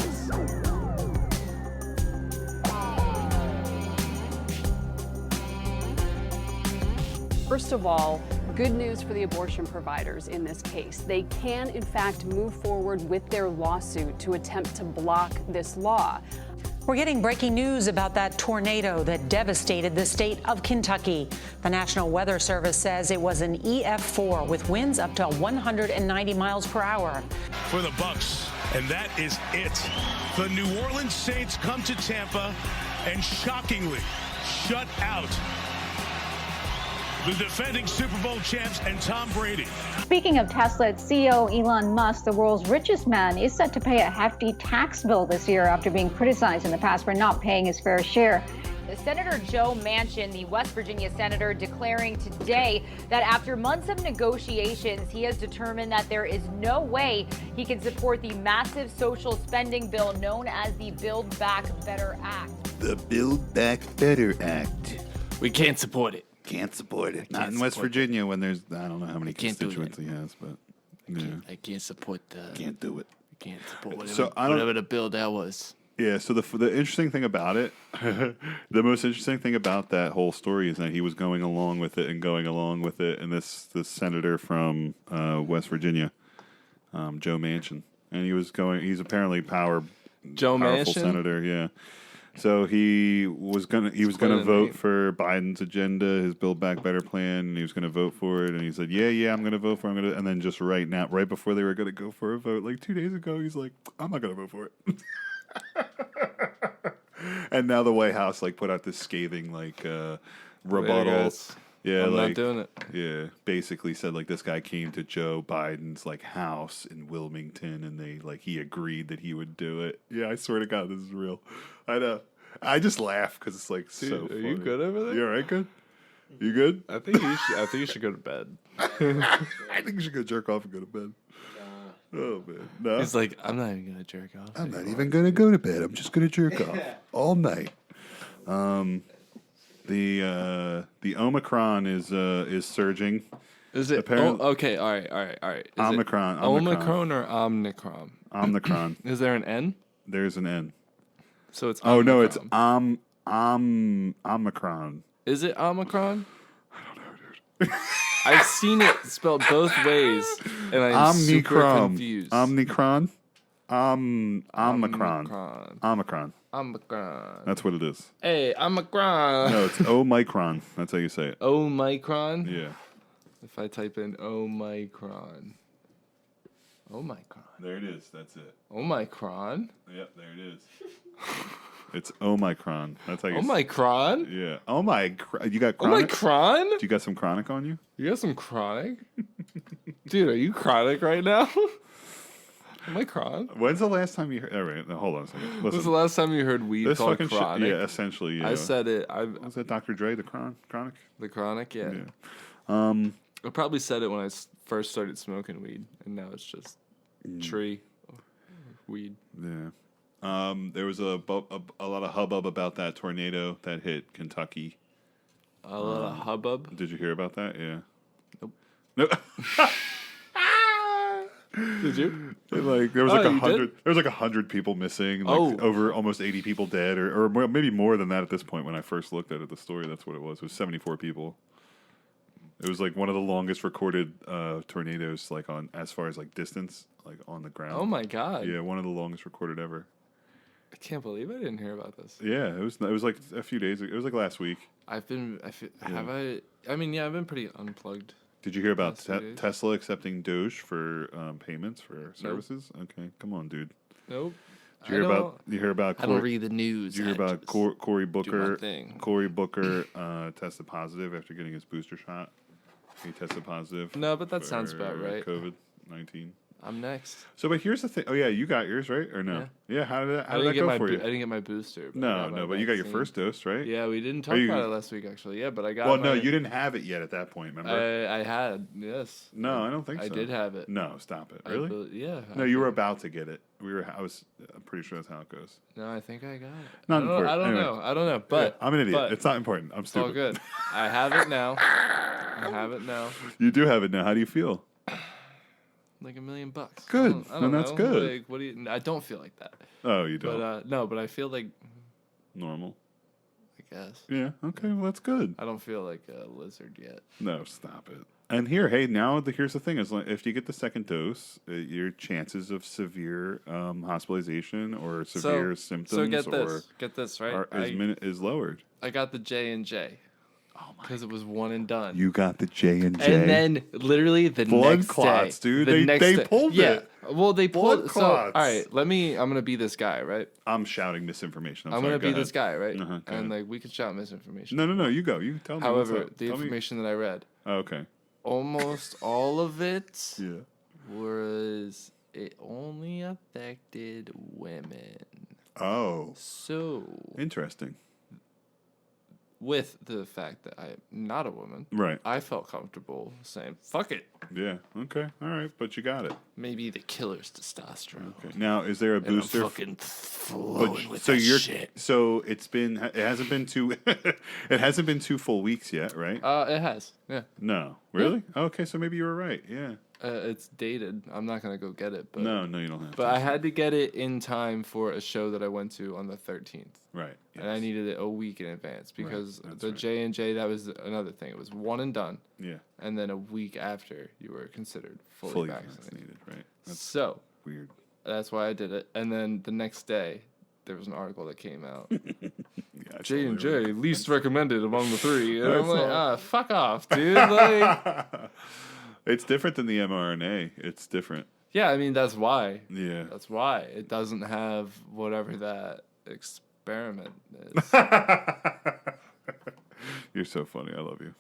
First of all, good news for the abortion providers in this case. They can, in fact, move forward with their lawsuit to attempt to block this law. We're getting breaking news about that tornado that devastated the state of Kentucky. The National Weather Service says it was an EF4 with winds up to 190 miles per hour. For the Bucks, and that is it. The New Orleans Saints come to Tampa and shockingly shut out the defending Super Bowl champs and Tom Brady. Speaking of Tesla, its CEO Elon Musk, the world's richest man, is set to pay a hefty tax bill this year after being criticized in the past for not paying his fair share. Senator Joe Manchin, the West Virginia senator, declaring today that after months of negotiations, he has determined that there is no way he can support the massive social spending bill known as the Build Back Better Act. The Build Back Better Act. We can't support it. Can't support it. Not in West Virginia when there's, I don't know how many constituents he has, but yeah. I can't support the. Can't do it. Can't support whatever, So whatever the bill that was. Yeah, so the interesting thing about it, the most interesting thing about that whole story is that he was going along with it, and this senator from West Virginia, Joe Manchin, and he's apparently powerful Manchin? senator, yeah. So he was gonna vote for Biden's agenda, his Build Back Better plan, and he was gonna vote for it. And he said, "Yeah, I'm gonna vote for it." And then just right before they were gonna go for a vote, like 2 days ago, he's like, "I'm not gonna vote for it." And now the White House put out this scathing rebuttal. Yeah, I'm not doing it. Yeah, basically said this guy came to Joe Biden's house in Wilmington, and he agreed that he would do it. Yeah, I swear to God, this is real. I know. I just laugh because it's so Dude, funny. are you good over there? You all right, good? You good? I think you should go to bed. I think you should go jerk off and go to bed. Oh man, no. He's like, I'm not even gonna jerk off. I'm not even gonna go to bed. I'm just gonna jerk off all night. The Omicron is surging. Is it? Okay, all right. Is Omicron. it Omicron or Omnicron? Omicron. Is there an N? There's an N. So it's. Oh no, it's Omicron. Is it Omicron? I don't know, dude. I've seen it spelled both ways, and I'm super confused. Omicron. Omicron. That's what it is. Hey, Omicron. No, it's Omicron. That's how you say it. Omicron? Yeah. If I type in Omicron. There it is. That's it. Omicron? Yep, there it is. It's Omicron. That's how you Omicron? say it. Yeah. Omicron. You got chronic? Omicron? Do you got some chronic on you? You got some chronic? Dude, are you chronic right now? Omicron? When's the last time you heard... All right, now hold on a second. Listen. When's the last time you heard weed This called fucking chronic? yeah, essentially, yeah. I said it. Was that Dr. Dre, the chronic? The chronic, yeah. Yeah. I probably said it when I first started smoking weed, and now it's just tree weed. Yeah. There was a lot of hubbub about that tornado that hit Kentucky. A lot of hubbub? Did you hear about that? Yeah. Nope. Nope. Did you? There was 100. There was 100 people missing. Over almost 80 people dead, or maybe more than that at this point. When I first looked at the story, that's what it was. It was 74 people. It was one of the longest recorded tornadoes, on as far as distance, on the ground. Oh my God! Yeah, one of the longest recorded ever. I can't believe I didn't hear about this. Yeah, it was a few days ago. It was last week. I've been pretty unplugged. Did you hear about Tesla accepting Doge for payments for services? Nope. Okay, come on, dude. Nope. Did you hear about? I don't read the news. Did you hear about Cory Booker? Cory Booker tested positive after getting his booster shot. He tested positive. No, but that sounds about right. COVID-19. I'm next. So, but here's the thing. Oh yeah, you got yours, right? Or no? Yeah. How did that go for you? I didn't get my booster. But No, but you got your first dose, right? Yeah, we didn't talk about it last week, actually. Yeah, but I got. Well, no, you didn't have it yet at that point. Remember? I had. Yes. No, I don't think so. I did have it. No, stop it. Really? Yeah. No, you were about to get it. I'm pretty sure that's how it goes. No, I think I got it. Not important. I don't know. But I'm an idiot. It's not important. I'm stupid. All good. I have it now. You do have it now. How do you feel? Like $1 million. Good. I don't that's know. good. Like, what do you? I don't feel like that. Oh, you don't. But no, but I feel like normal. I guess. Yeah. Okay. Well, that's good. I don't feel like a lizard yet. No, stop it. And here's the thing: is if you get the second dose, your chances of severe hospitalization or severe symptoms so get this right is lowered. I got the J&J. Oh my! Because it was one and done. You got the J&J. And then literally the blood next clots, day, dude. They pulled it. Yeah. Well, they blood pulled. clots. So all right, I'm gonna be this guy, right? I'm shouting misinformation. I'm gonna be this guy, right? Go and ahead. we can shout misinformation. No. You go. You tell me. However, the information that I read. Oh, okay. Almost all of it. Yeah. Was it only affected women? Oh. So interesting. With the fact that I'm not a woman, right? I felt comfortable saying "fuck it." Yeah. Okay. All right. But you got it. Maybe the killer's testosterone. Okay. Now, is there a booster? I'm fucking flowing with so that you're shit. So it hasn't been two. It hasn't been 2 full weeks yet, right? It has. Yeah. No. Really? Yeah. Okay. So maybe you were right. Yeah. It's dated. I'm not gonna go get it. But no, you don't have to. But I had to get it in time for a show that I went to on the 13th. Right. Yes. And I needed it a week in advance because the J&J, that was another thing. It was one and done. Yeah. And then a week after, you were considered fully vaccinated. Right. That's so weird. That's why I did it. And then the next day, there was an article that came out. Yeah, J&J, least recommended among the 3. And I'm like, fuck off, dude. Like, it's different than the mRNA. It's different. Yeah, I mean, that's why. Yeah. That's why. It doesn't have whatever that experiment is. You're so funny. I love you.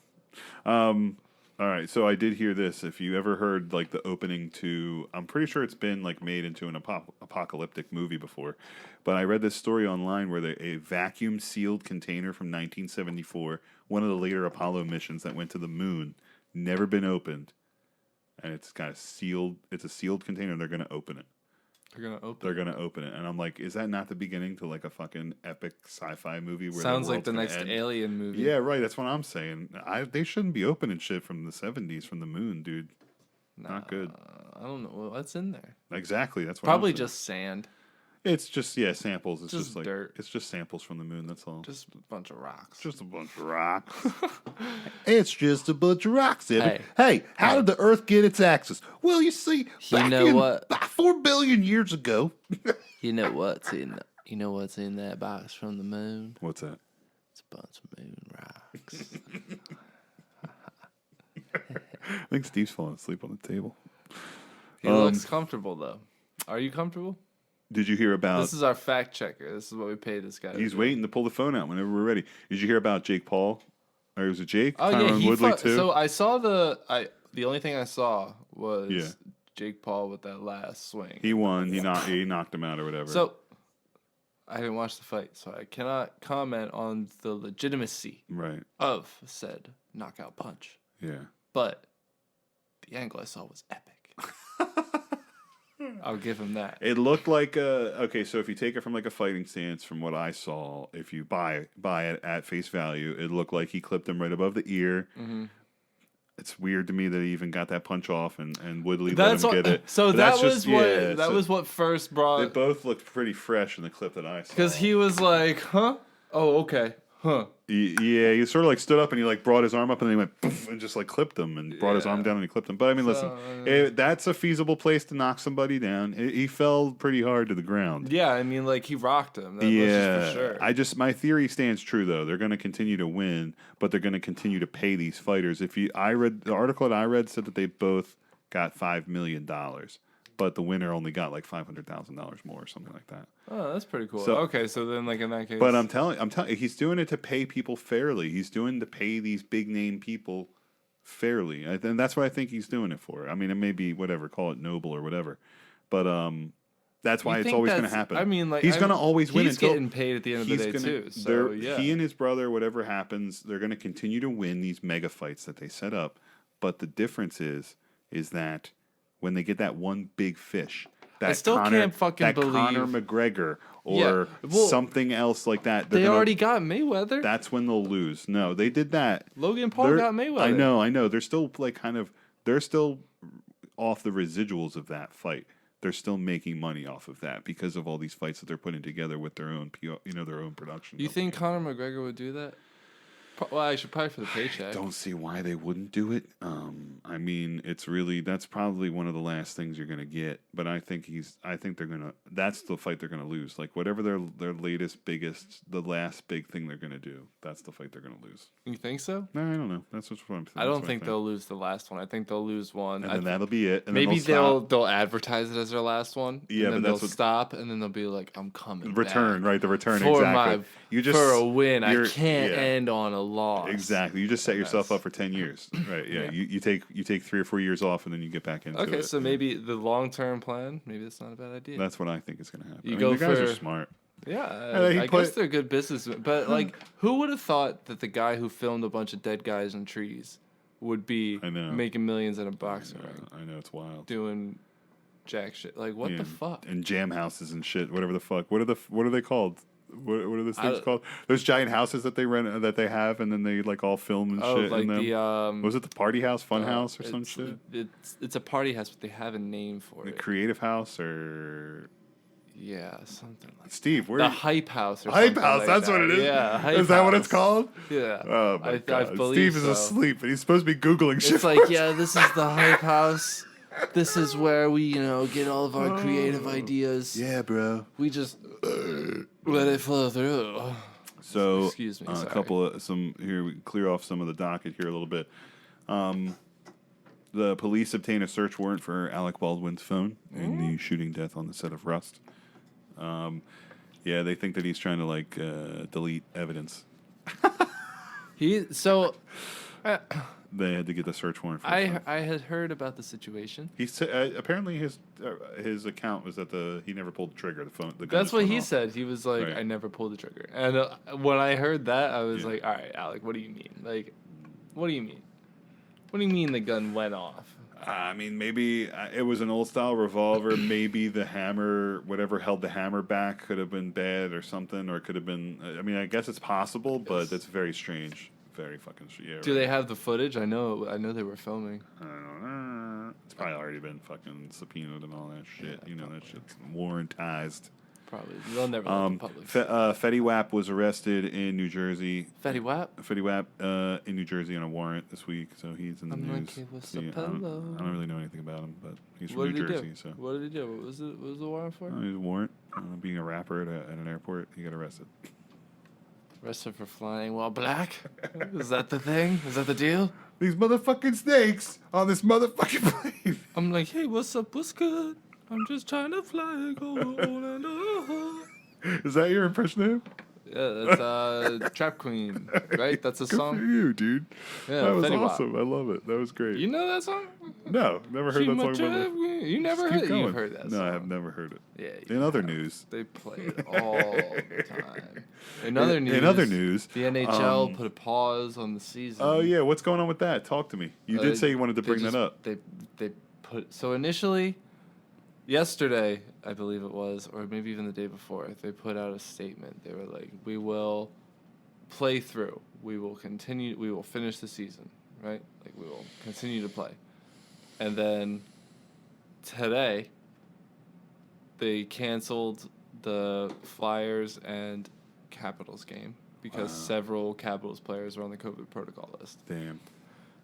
All right. So I did hear this. If you ever heard like the opening to, I'm pretty sure it's been like made into an apocalyptic movie before, but I read this story online where a vacuum sealed container from 1974, one of the later Apollo missions that went to the moon, never been opened. And it's kind of sealed. It's a sealed container. They're going to open it. They're going to open it. And I'm like, is that not the beginning to like a fucking epic sci-fi movie? Where sounds like the next Alien movie. Yeah, right. That's what I'm saying. They shouldn't be opening shit from the 70s from the moon, dude. Not good. I don't know. What's in there? Exactly. That's what probably just sand. It's just samples. It's just like dirt. It's just samples from the moon. That's all. Just a bunch of rocks. Just a bunch of rocks. It's just a bunch of rocks. Hey, how did the Earth get its axis? Well, you see, back 4 billion years ago. You know what's in? You know what's in that box from the moon? What's that? It's a bunch of moon rocks. I think Steve's falling asleep on the table. He looks comfortable though. Are you comfortable? Did you hear about... This is our fact checker. This is what we paid this guy. He's waiting to pull the phone out whenever we're ready. Did you hear about Jake Paul? Or was it Jake? Oh, Tyron yeah. Woodley too? So I saw the only thing I saw was Jake Paul with that last swing. He won. He knocked him out or whatever. So I didn't watch the fight, so I cannot comment on the legitimacy of said knockout punch. Yeah. But the angle I saw was epic. I'll give him that. It looked like okay. So if you take it from like a fighting stance, from what I saw, if you buy it at face value, it looked like he clipped him right above the ear. Mm-hmm. It's weird to me that he even got that punch off, and Woodley let him get it. So that was what first brought. They both looked pretty fresh in the clip that I saw. Because he was like, "Huh? Oh, okay." Huh. Yeah, he sort of like stood up and he like brought his arm up and then he went poof, and just like clipped him and brought his arm down and he clipped him. But I mean, listen, that's a feasible place to knock somebody down. He fell pretty hard to the ground. Yeah, I mean, like he rocked him. That was for sure. My theory stands true though. They're going to continue to win, but they're going to continue to pay these fighters. I read the article that I read said that they both got $5 million. But the winner only got like $500,000 more or something like that. Oh, that's pretty cool. So then like in that case, but I'm telling, he's doing it to pay people fairly. He's doing to pay these big name people fairly. And that's what I think he's doing it for. I mean, it may be whatever, call it noble or whatever, but that's why it's always going to happen. I mean, like, he's going to always win. He's getting paid at the end of the day too. So yeah, he and his brother, whatever happens, they're going to continue to win these mega fights that they set up. But the difference is that when they get that one big fish, that I still can't fucking believe Conor McGregor or something else like that. They already got Mayweather. That's when they'll lose. No, they did that. Logan Paul got Mayweather. I know. They're still they're still off the residuals of that fight. They're still making money off of that because of all these fights that they're putting together with their own, their own production. You think Conor McGregor would do that? Well, I should probably for the paycheck. I don't see why they wouldn't do it. I mean, that's probably one of the last things you're gonna get. But I think that's the fight they're gonna lose. Like whatever their latest, biggest, the last big thing they're gonna do. That's the fight they're gonna lose. You think so? No, I don't know. That's what I'm saying. I don't think they'll lose the last one. I think they'll lose one, and then that'll be it. And maybe then they'll advertise it as their last one. Yeah, and then but they'll stop, and then they'll be like, "I'm coming." Return, back right? The return, for exactly. For a win, I can't end on a loss. Exactly. You just set yourself up for 10 years, right? Yeah. You take 3 or 4 years off, and then you get back into it. Okay, so maybe the long-term plan. Maybe that's not a bad idea. That's what I think is going to happen. You go the guys are smart. Yeah, I guess they're good businessmen. But like, who would have thought that the guy who filmed a bunch of dead guys in trees would be making millions in a boxing ring? I know, it's wild. Doing jack shit. Like, what the fuck? And jam houses and shit. Whatever the fuck. What are they called? What are those things called? Those giant houses that they rent, that they have, and then they like all film and shit. Like in them. the was it the party house, fun house, or some shit? It's a party house, but they have a name for the it. Creative house, or something like Steve. Where the hype house or hype something house? like that's that. what it is. Yeah, hype is that what house. it's called? Yeah. Oh my god. I believe Steve is asleep, and he's supposed to be googling shit. It's like, this is the hype house. This is where we, get all of our creative ideas. Yeah, bro. We just let it flow through. So, excuse me. a couple of here. We clear off some of the docket here a little bit. The police obtained a search warrant for Alec Baldwin's phone in the shooting death on the set of Rust. They think that he's trying to delete evidence. They had to get the search warrant for his phone. I had heard about the situation. He said apparently his account was that he never pulled the trigger. The phone. That's what he said. He was like, I never pulled the trigger. And when I heard that, I was like, all right, Alec, what do you mean? Like, what do you mean? What do you mean the gun went off? I mean, maybe it was an old style revolver. Maybe the hammer, whatever held the hammer back, could have been bad or something, or it could have been. I mean, I guess it's possible, but that's very strange. Very fucking strange. Do they have the footage? I know they were filming. I don't know. It's probably already been fucking subpoenaed and all that shit. That shit's warrantized. Probably. They'll never let the public. Fetty Wap was arrested in New Jersey. Fetty Wap in New Jersey on a warrant this week, so he's in the news. I don't really know anything about him, but he's from New Jersey. So what did he do? What was the warrant for? He was a warrant. Being a rapper at an airport, he got arrested. Arrested for flying while black? Is that the thing? Is that the deal? These motherfucking snakes on this motherfucking plane. I'm like, hey, what's up? What's good? I'm just trying to fly and go on and on. Is that your impression of him? Yeah, that's Trap Queen, right? That's a Good song. for you, dude. Yeah, that was Fetty Wap. awesome. I love it. That was great. You know that song? No, never heard that song before. You never heard it? You've heard that song. No, I have never heard it. Yeah. In other news. They play it all the time. In other news, the NHL put a pause on the season. Oh, yeah. What's going on with that? Talk to me. You did say you wanted to bring that up. They put... So initially... Yesterday, I believe it was, or maybe even the day before, they put out a statement. They were like, we will play through. We will continue. We will finish the season, right? Like, we will continue to play. And then today, they canceled the Flyers and Capitals game because several Capitals players were on the COVID protocol list. Damn.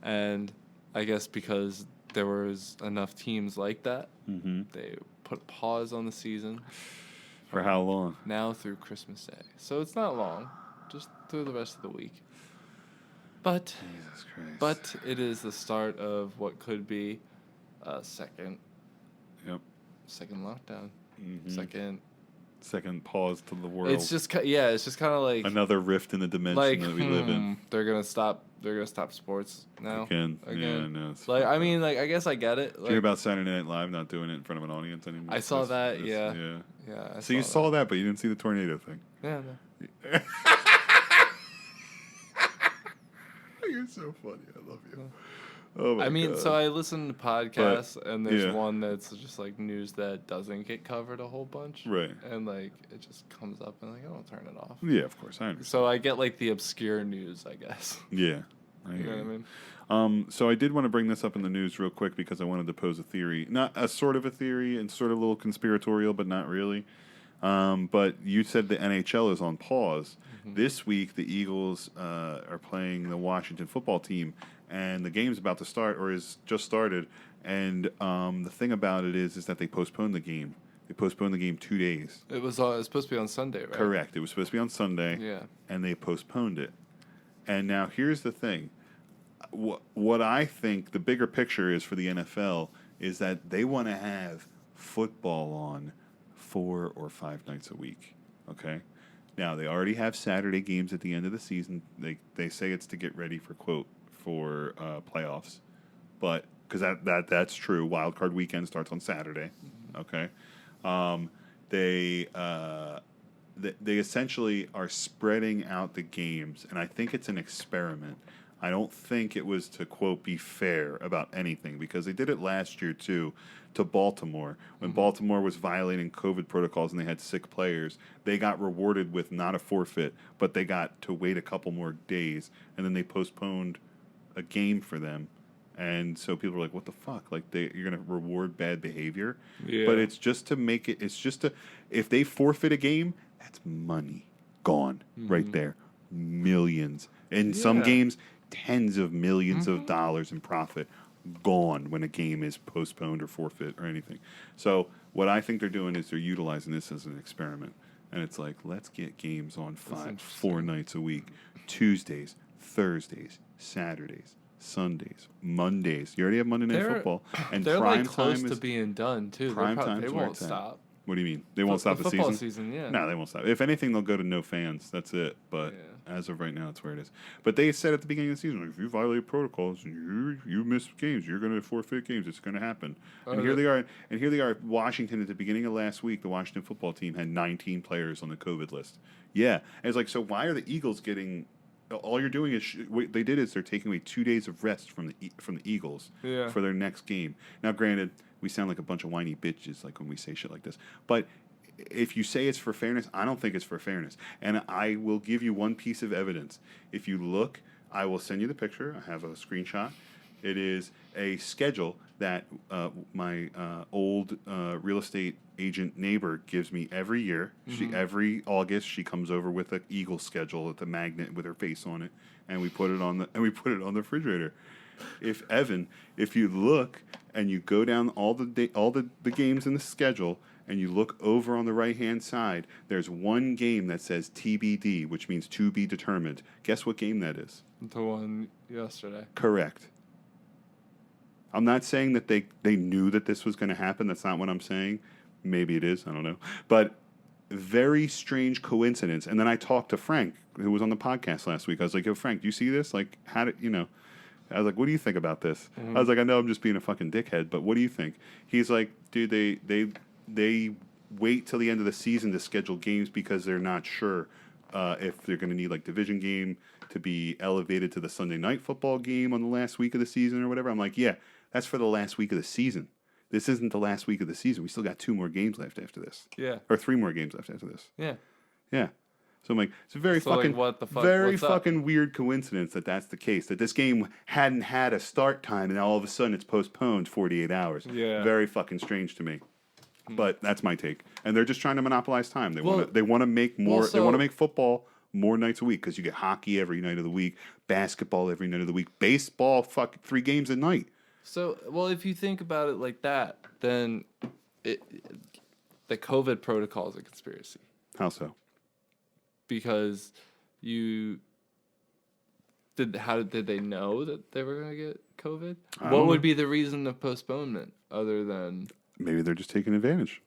And I guess because there was enough teams like that, they put a pause on the season. For how long? Now through Christmas Day. So it's not long, just through the rest of the week. But Jesus Christ. But it is the start of what could be a second lockdown. Second pause to the world. It's just kind of like another rift in the dimension that we live in. They're gonna stop they're gonna stop sports now. Again. Yeah, no, it's Like, fucked I up. mean, like, I guess I get it. Did you Like, hear about Saturday Night Live not doing it in front of an audience anymore? I saw that. Yeah. Yeah. So you saw that, but you didn't see the tornado thing. Yeah. No. You're so funny. I love you. Oh my I mean, God. so I listen to podcasts, and there's one that's just like news that doesn't get covered a whole bunch. Right. And like it just comes up, and like I don't turn it off. Yeah, of course. I understand. So I get like the obscure news, I guess. Yeah. You know what I mean? So I did want to bring this up in the news real quick because I wanted to pose a theory. Not a sort of a theory and sort of a little conspiratorial, but not really. But you said the NHL is on pause. Mm-hmm. This week, the Eagles are playing the Washington football team, and the game's about to start or is just started. And the thing about it is that they postponed the game. They postponed the game 2 days. It was supposed to be on Sunday, right? Correct. It was supposed to be on Sunday. Yeah. And they postponed it. And now here's the thing. What I think the bigger picture is for the NFL is that they want to have football on 4 or 5 nights a week. Okay? Now, they already have Saturday games at the end of the season. They say it's to get ready for, quote, for playoffs. But, because that's true. Wild Card Weekend starts on Saturday. Okay? They essentially are spreading out the games, and I think it's an experiment. I don't think it was to, quote, be fair about anything, because they did it last year, too, to Baltimore. When Baltimore was violating COVID protocols and they had sick players, they got rewarded with not a forfeit, but they got to wait a couple more days, and then they postponed a game for them. And so people are like, what the fuck? Like, you're going to reward bad behavior? Yeah. But it's just to make it, if they forfeit a game, that's money gone right there. Millions. In some games, tens of millions of dollars in profit gone when a game is postponed or forfeit or anything. So what I think they're doing is they're utilizing this as an experiment. And it's like, let's get games on 4 nights a week. Tuesdays, Thursdays, Saturdays, Sundays, Mondays. You already have Monday Night Football. And they're prime like close time to is, being done, too. Prime time They is where won't it's at. stop. What do you mean? They won't stop the football season? Yeah. No, they won't stop. If anything, they'll go to no fans. That's it. But as of right now, that's where it is. But they said at the beginning of the season, like, if you violate protocols and you miss games, you're going to forfeit games. It's going to happen. And here they are. And here they are. Washington at the beginning of last week, the Washington football team had 19 players on the COVID list. Yeah, and it's like, so why are the Eagles getting? All you're doing is what they did is they're taking away 2 days of rest from the Eagles for their next game. Now, granted, we sound like a bunch of whiny bitches like when we say shit like this, but if you say it's for fairness, I don't think it's for fairness. And I will give you one piece of evidence. If you look, I will send you the picture. I have a screenshot. It is a schedule that my old real estate agent neighbor gives me every year. Every August, she comes over with an Eagle schedule with a magnet with her face on it, and we put it on the refrigerator. If you look and you go down all the games in the schedule, and you look over on the right-hand side, there's one game that says TBD, which means to be determined. Guess what game that is? The one yesterday. Correct. I'm not saying that they knew that this was going to happen. That's not what I'm saying. Maybe it is. I don't know. But very strange coincidence. And then I talked to Frank, who was on the podcast last week. I was like, yo, Frank, do you see this? Like, how did, I was like, what do you think about this? I was like, I know I'm just being a fucking dickhead, but what do you think? He's like, dude, they wait till the end of the season to schedule games because they're not sure if they're going to need like division game to be elevated to the Sunday night football game on the last week of the season or whatever. I'm like, yeah, that's for the last week of the season. This isn't the last week of the season. We still got 2 more games left after this. Yeah. Or 3 more games left after this. Yeah. Yeah. So I'm like, it's a very fucking weird coincidence that that's the case. That this game hadn't had a start time and now all of a sudden it's postponed 48 hours. Yeah. Very fucking strange to me. But that's my take. And they're just trying to monopolize time. They want to make more. They want to make football more nights a week because you get hockey every night of the week, basketball every night of the week, baseball 3 games a night. So, well, if you think about it like that, then the COVID protocol is a conspiracy. How so? Because how did they know that they were going to get COVID? What would be the reason of postponement other than... Maybe they're just taking advantage.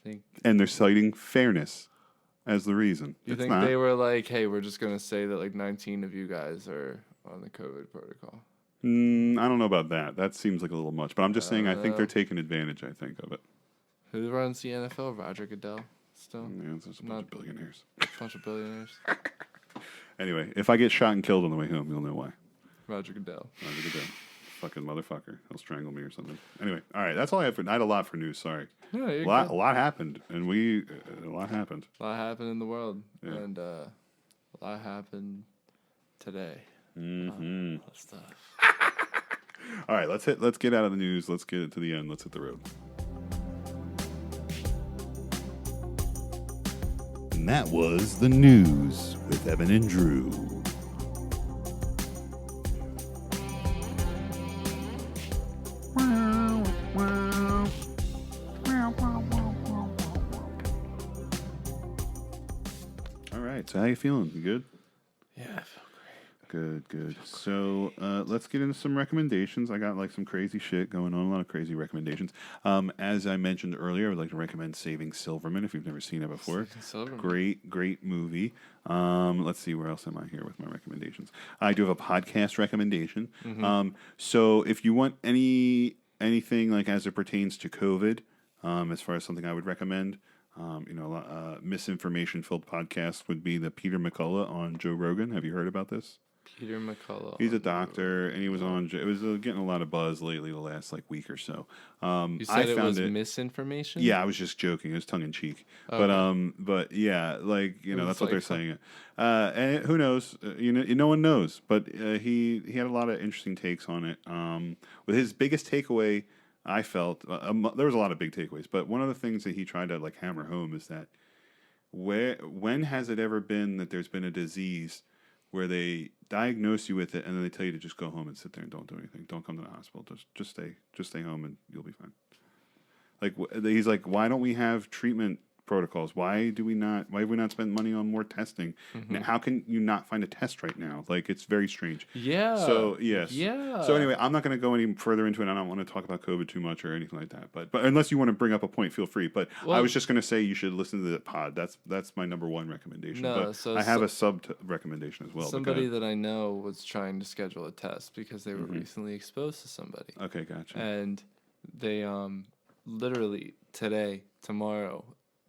I think... And they're citing fairness. as the reason. You It's think not. they were like, hey, we're just going to say that like 19 of you guys are on the COVID protocol? I don't know about that. That seems like a little much. But I'm just saying I think they're taking advantage, I think, of it. Who runs the NFL? Roger Goodell still? Yeah, it's just a bunch of billionaires. Bunch of billionaires. Anyway, if I get shot and killed on the way home, you'll know why. Roger Goodell. Roger Goodell. Fucking motherfucker. He'll strangle me or something. Anyway, all right. That's all I had I had a lot for news. Sorry. No, you're A good. lot happened. And a lot happened. A lot happened in the world. Yeah. And a lot happened today. Mm-hmm. That stuff. All right, let's get out of the news. Let's get it to the end. Let's hit the road. And that was the news with Evan and Drew. All right, so how you feeling? You good? Yeah, I feel great. Good. So let's get into some recommendations. I got like some crazy shit going on, a lot of crazy recommendations. As I mentioned earlier, I would like to recommend Saving Silverman if you've never seen it before. Great movie. Let's see, where else am I here with my recommendations? I do have a podcast recommendation. Mm-hmm. So if you want anything like as it pertains to COVID, as far as something I would recommend, misinformation-filled podcast would be the Peter McCullough on Joe Rogan. Have you heard about this? Peter McCullough. He's a doctor, and he was on. It was getting a lot of buzz lately, the last like week or so. You said it was misinformation. Yeah, I was just joking. It was tongue in cheek, Okay. but yeah, like that's what like they're saying. And who knows? No one knows. But he had a lot of interesting takes on it. With his biggest takeaway, I felt there was a lot of big takeaways, but one of the things that he tried to like hammer home is that when has it ever been that there's been a disease where they diagnose you with it and then they tell you to just go home and sit there and don't do anything, don't come to the hospital, just stay home and you'll be fine. Like he's like, why don't we have treatment protocols? Why have we not spent money on more testing? Mm-hmm. Now, how can you not find a test right now? Like, it's very strange. Yeah. So yes. Yeah. So anyway, I'm not going to go any further into it. I don't want to talk about COVID too much or anything like that. But unless you want to bring up a point, feel free. But I was just going to say you should listen to the pod. That's my number one recommendation. No, but so I have a sub recommendation as well. Somebody that I know was trying to schedule a test because they were Mm-hmm. recently exposed to somebody. Okay, gotcha. And they literally today, tomorrow,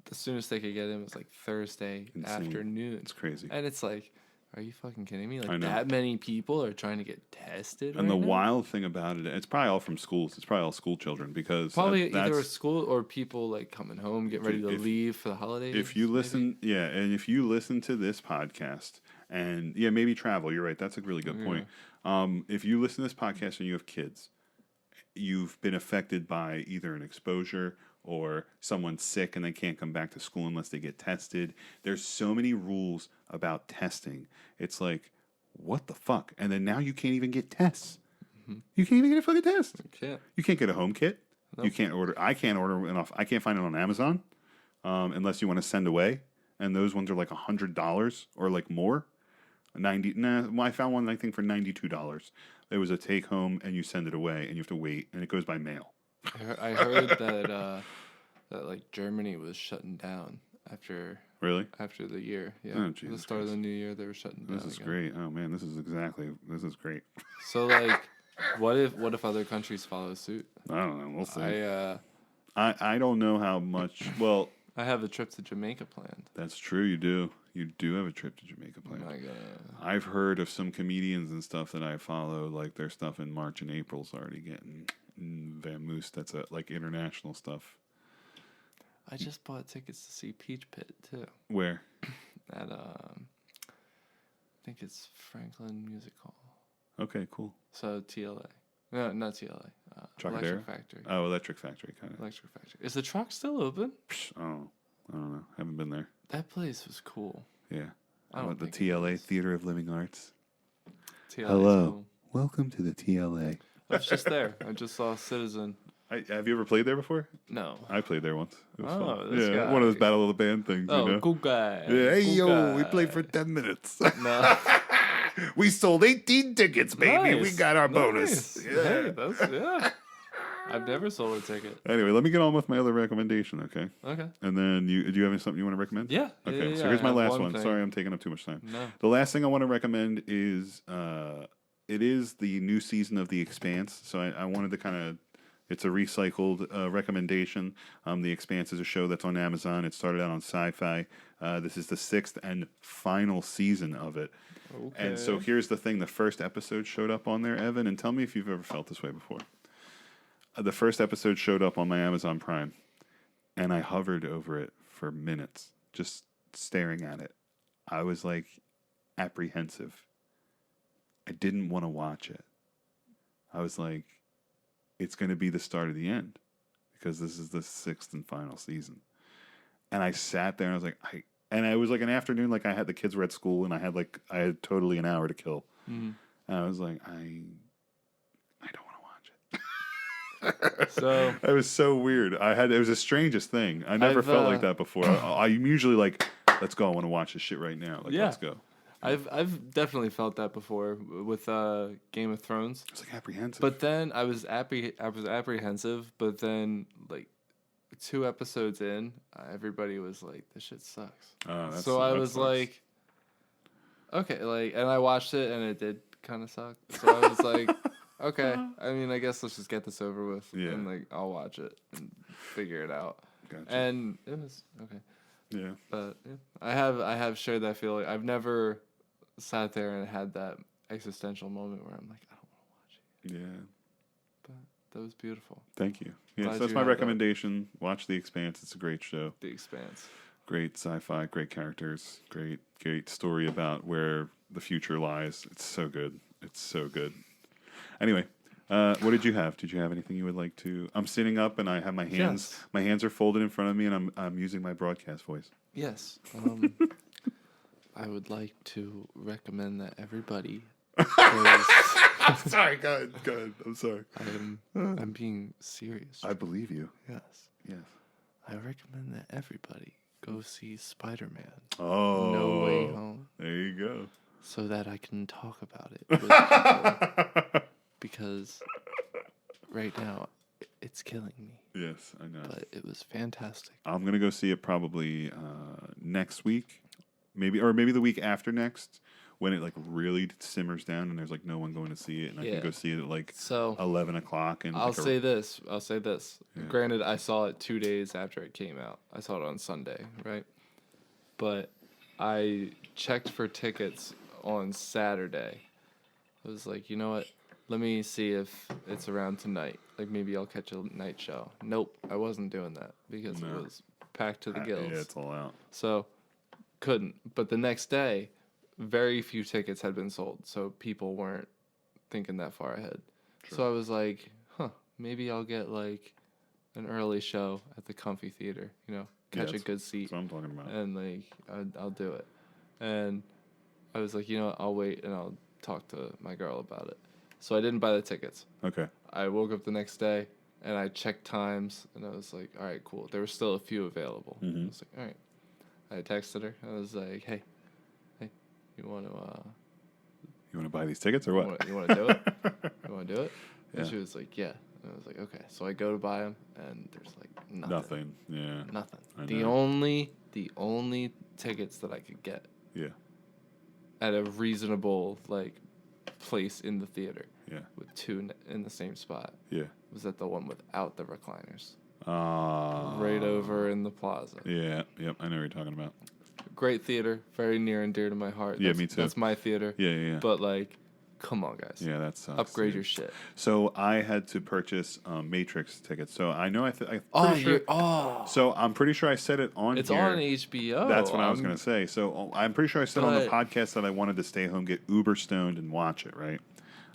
the soonest they could get in was like Thursday afternoon. It's crazy. And it's like, are you fucking kidding me? I Like know. that many people are trying to get tested. And the right now? wild thing about it, it's probably all from schools. It's probably all school children because Probably either a that's, school or people like coming home, getting ready to leave for the holidays. if you listen, and if you listen to this podcast and maybe travel, you're right. That's a really good point. If you listen to this podcast and you have kids, you've been affected by either an exposure or someone's sick and they can't come back to school unless they get tested. There's so many rules about testing. It's like, what the fuck? And then now you can't even get tests. Mm-hmm. You can't even get a fucking test. You can't get a home kit. Nope. You can't order. I can't order enough. I can't find it on Amazon unless you want to send away. And those ones are like $100 or like more. I found one I think for $92. It was a take home and you send it away and you have to wait and it goes by mail. I heard that like Germany was shutting down after the year. Yeah, Oh, the start of the new year they were shutting down. This is great. Oh man, this is great. So like, what if other countries follow suit? I don't know. We'll see. I don't know how much. Well, I have a trip to Jamaica planned. That's true. You do. You do have a trip to Jamaica planned. Am I gonna... I've heard of some comedians and stuff that I follow, like their stuff in March and April's already getting vamoosed. That's like international stuff. I just bought tickets to see Peach Pit too. Where? At I think it's Franklin Music Hall. Okay, cool. So TLA. No, not TLA. Electric Factory. Oh, Electric Factory, kind of. Electric Factory. Is the truck still open? Oh, I don't know. Haven't been there. That place was cool. Yeah. I don't the think TLA Theater of Living Arts. TLA Hello. cool. Welcome to the TLA. I was just there. I just saw Citizen. Have you ever played there before? No. I played there once. It was fun. This yeah, guy. one of those Battle of the Band things. Oh, you know? cool guy. Yeah, hey, cool guy. we played for 10 minutes. No. We sold 18 tickets, baby. Nice. We got our bonus. Nice. Yeah. Hey, that's, yeah. I've never sold a ticket. Anyway, let me get on with my other recommendation, okay? Okay. And then do you have something you want to recommend? Yeah. Okay, yeah, so yeah, here's I my have last one. thing. Sorry, I'm taking up too much time. No. The last thing I want to recommend is it is the new season of The Expanse. So I wanted to kind of, it's a recycled recommendation. The Expanse is a show that's on Amazon. It started out on Sci-Fi. This is the 6th and final season of it. Okay. And so here's the thing. The first episode showed up on there, Evan, and tell me if you've ever felt this way before. The first episode showed up on my Amazon Prime, and I hovered over it for minutes, just staring at it. I was like apprehensive. I didn't want to watch it. I was like, it's going to be the start of the end because this is the 6th and final season. And I sat there and I was like, and it was like an afternoon, like the kids were at school and I had totally an hour to kill. Mm. And I was like, I don't want to watch it. So it was so weird. It was the strangest thing. I never felt like that before. I'm usually like, let's go. I want to watch this shit right now. Like, let's go. I've definitely felt that before with Game of Thrones. It's like apprehensive. But then I was apprehensive. But then like 2 episodes in, everybody was like, "This shit sucks." So I was like, "Okay," like, and I watched it, and it did kind of suck. So I was like, "Okay, I mean, I guess let's just get this over with, and like I'll watch it and figure it out." Gotcha. And it was okay. Yeah. But yeah, I have shared that feeling. I've never sat there and had that existential moment where I'm like, I don't want to watch it. Yeah. But that was beautiful. Thank you. Yeah, Glad so that's you my had that. recommendation. Watch The Expanse. It's a great show. The Expanse. Great sci-fi, great characters, great story about where the future lies. It's so good. It's so good. Anyway, what did you have? Did you have anything you would like to? I'm sitting up and I have my hands. Yes. My hands are folded in front of me, and I'm using my broadcast voice. Yes. I would like to recommend that everybody. Sorry, go ahead. I'm sorry. I'm being serious. I believe you. Yes. Yes. I recommend that everybody go see Spider-Man. Oh. No Way Home. There you go. So that I can talk about it with people. Because right now it's killing me. Yes, I know. But it was fantastic. I'm gonna go see it probably next week, maybe the week after next, when it like really simmers down and there's like no one going to see it, and I can go see it at like 11 o'clock. And I'll say this. Yeah. Granted, I saw it 2 days after it came out. I saw it on Sunday, right? But I checked for tickets on Saturday. I was like, you know what? Let me see if it's around tonight. Like, maybe I'll catch a night show. Nope, I wasn't doing that because it was packed to the gills. Yeah, it's all out. So, couldn't. But the next day, very few tickets had been sold, so people weren't thinking that far ahead. True. So I was like, maybe I'll get, like, an early show at the comfy theater, catch a good seat. That's what I'm talking about. And, like, I'll do it. And I was like, I'll wait and I'll talk to my girl about it. So I didn't buy the tickets. Okay. I woke up the next day and I checked times and I was like, all right, cool. There were still a few available. Mm-hmm. I was like, all right. I texted her. I was like, hey, you want to buy these tickets or what? You want to do it? You want to do it? And Yeah. she was like, yeah. And I was like, okay. So I go to buy them and there's like nothing. Yeah. Nothing. I The know. only tickets that I could get Yeah. at a reasonable place in the theater. Yeah. With 2 in the same spot. Yeah. Was at the one without the recliners. Right Right over in the plaza. Yeah. Yep. I know what you're talking about. Great theater, very near and dear to my heart. Yeah, me too. That's my theater. Yeah. But come on, guys. Yeah, that sucks. Upgrade dude. your shit. So I had to purchase Matrix tickets. So I know So I'm pretty sure I said it on. It's here. on HBO. That's what I was gonna say. So I'm pretty sure I said on the podcast that I wanted to stay home, get uber stoned, and watch it. Right.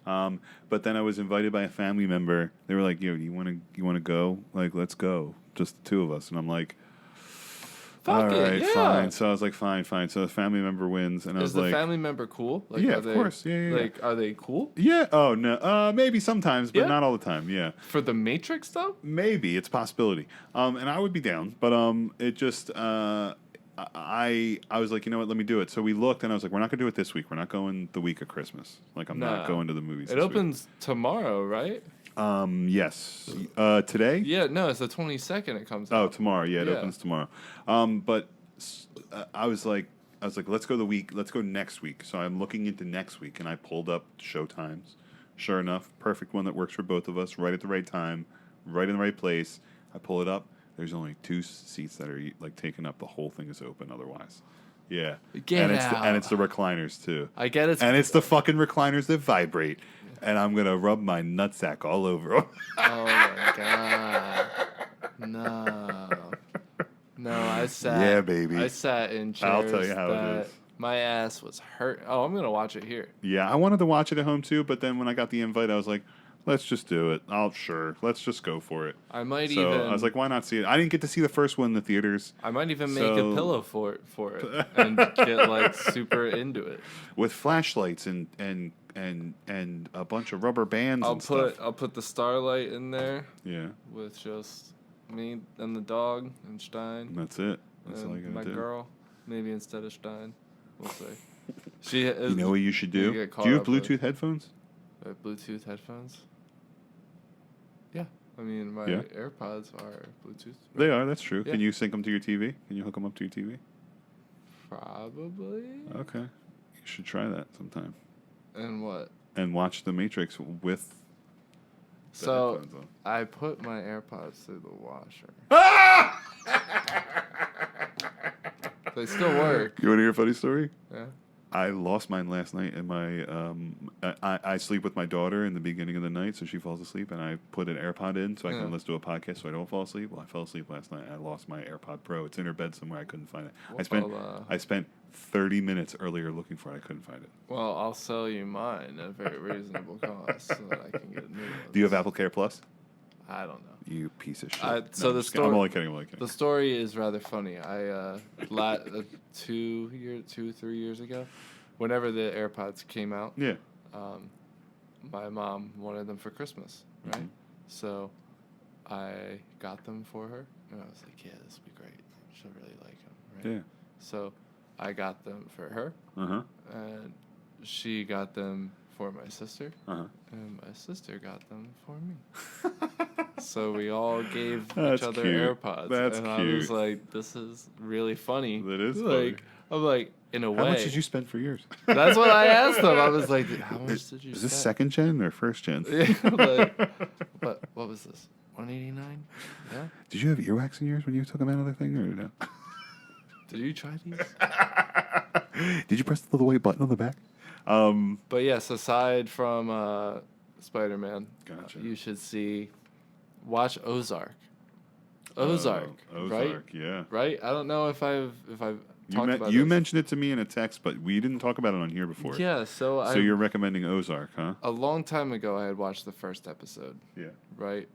But then I was invited by a family member. They were like, "Yo, you want to go? Like, let's go. Just the 2 of us." And I'm like, Fuck all it, right, yeah. fine. So I was like, fine. So the family member wins, and I was Is the like, family member cool? yeah, of course. Yeah. Are they cool? Yeah. Oh no. Maybe sometimes, but Yeah? not all the time. Yeah. For the Matrix, though? Maybe it's a possibility. And I would be down, but it just I was like, you know what? Let me do it. So we looked, and I was like, we're not gonna do it this week. We're not going the week of Christmas. Like I'm not going to the movies. It this opens tomorrow, right? week. Yes. Today? Yeah, no, it's the 22nd. It comes. Oh, out. tomorrow. Yeah, it Yeah. opens tomorrow. But I was like, let's go next week. So I'm looking into next week, and I pulled up show times. Sure enough, perfect one that works for both of us, right at the right time, right in the right place. I pull it up. There's only 2 seats that are like taken up. The whole thing is open otherwise. Yeah. Get and out. It's the recliners too. I get it. And it's the fucking recliners that vibrate. And I'm gonna rub my nutsack all over 'em. Oh my god. No, I sat. Yeah, baby. I sat in chairs. I'll tell you how it that is. My ass was hurt. Oh, I'm gonna watch it here. Yeah, I wanted to watch it at home too, but then when I got the invite, I was like, let's just do it. Let's just go for it. I might So even. I was like, why not see it? I didn't get to see the first one in the theaters. I might even make a pillow for it and get like super into it. With flashlights and a bunch of rubber bands I'll and stuff. put the starlight in there Yeah, with just me and the dog and Stein. that's it. That's all you And gotta my do. girl, maybe instead of Stein. We'll see. She is, You know what you should do? get caught Do you have up with- Bluetooth headphones? Bluetooth headphones? Yeah. I mean, my Yeah. AirPods are Bluetooth. They are. That's true. Yeah. Can you sync them to your TV? Can you hook them up to your TV? Probably. Okay. You should try that sometime. And what? And watch The Matrix with the So, headphones on. I put my AirPods through the washer. They still work. You want to hear a funny story? Yeah. I lost mine last night, and I sleep with my daughter in the beginning of the night, so she falls asleep, and I put an AirPod in so I can listen to a podcast so I don't fall asleep. Well, I fell asleep last night. I lost my AirPod Pro. It's in her bed somewhere. I couldn't find it. I spent 30 minutes earlier looking for it. I couldn't find it. Well, I'll sell you mine at a very reasonable cost so that I can get new ones. Do you have Apple Care Plus? I don't know. You piece of shit. So No, the I'm just kidding. story. I'm only kidding. The story is rather funny. I 3 years ago, whenever the AirPods came out, Yeah. my mom wanted them for Christmas, right? Mhm. So I got them for her, and I was like, "Yeah, this will be great. She'll really like them." Right? Yeah. So I got them for her, Uh-huh. and she got them for my sister, Uh-huh. and my sister got them for me. So we all gave That's each other cute. AirPods. That's and I was cute. like, this is really funny. That is like, funny. I'm like, in a way. How much did you spend for yours? That's what I asked them. I was like, how much did you Is this spend? second gen or first gen? What was this? $189? Yeah. Did you have earwax in yours when you took them out of the thing, or no? Did you try these? Did you press the little white button on the back? But yes, aside from Spider-Man, Gotcha. you should watch Ozark. Ozark, right? Yeah. Right? I don't know if I've talked about You this. mentioned it to me in a text, but we didn't talk about it on here before. Yeah, so you're recommending Ozark, huh? a long time ago I had watched the first episode, Yeah. right?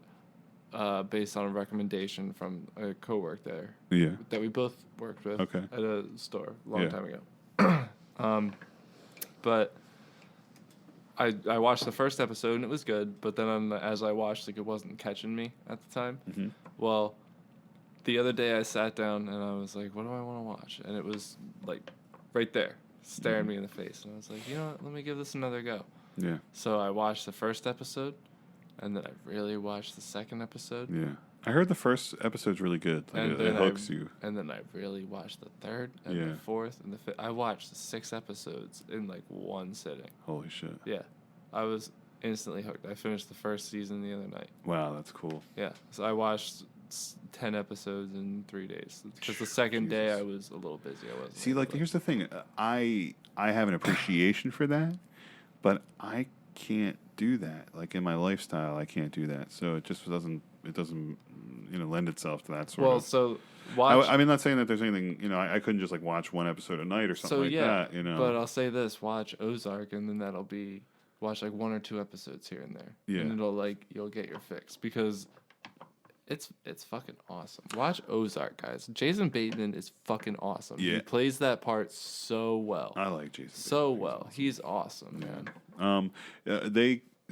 Based on a recommendation from a coworker there Yeah. that we both worked with Okay. at a store a long Yeah. time ago. But I watched the first episode and it was good, but then as I watched, like, it wasn't catching me at the time. Mm-hmm. Well, the other day I sat down and I was like, what do I want to watch? And it was like right there, staring me in the face. And I was like, you know what? Let me give this another go. Yeah. So I watched the first episode, and then I really watched the second episode. Yeah. I heard the first episode's really good. Like, And it then hooks you. And then I really watched the third and Yeah. the fourth and the fifth. I watched the 6 episodes in like one sitting. Holy shit. Yeah. I was instantly hooked. I finished the first season the other night. Wow, that's cool. Yeah. So I watched 10 episodes in 3 days. Because the second day Jesus. I was a little busy. I wasn't. See, like, here's the thing. I have an appreciation for that, but I can't do that. Like, in my lifestyle, I can't do that. So it just doesn't lend itself to that sort Well, of. so watch. I mean, not saying that there's anything, I couldn't just like watch one episode a night or something So like yeah, that, but I'll say this: watch Ozark, and then that'll be watch like 1 or 2 episodes here and there, Yeah. and you'll get your fix because it's fucking awesome. Watch Ozark, guys. Jason Bateman is fucking awesome. Yeah. He plays that part so well. I like Jason. So Bateman. well. He's awesome, man.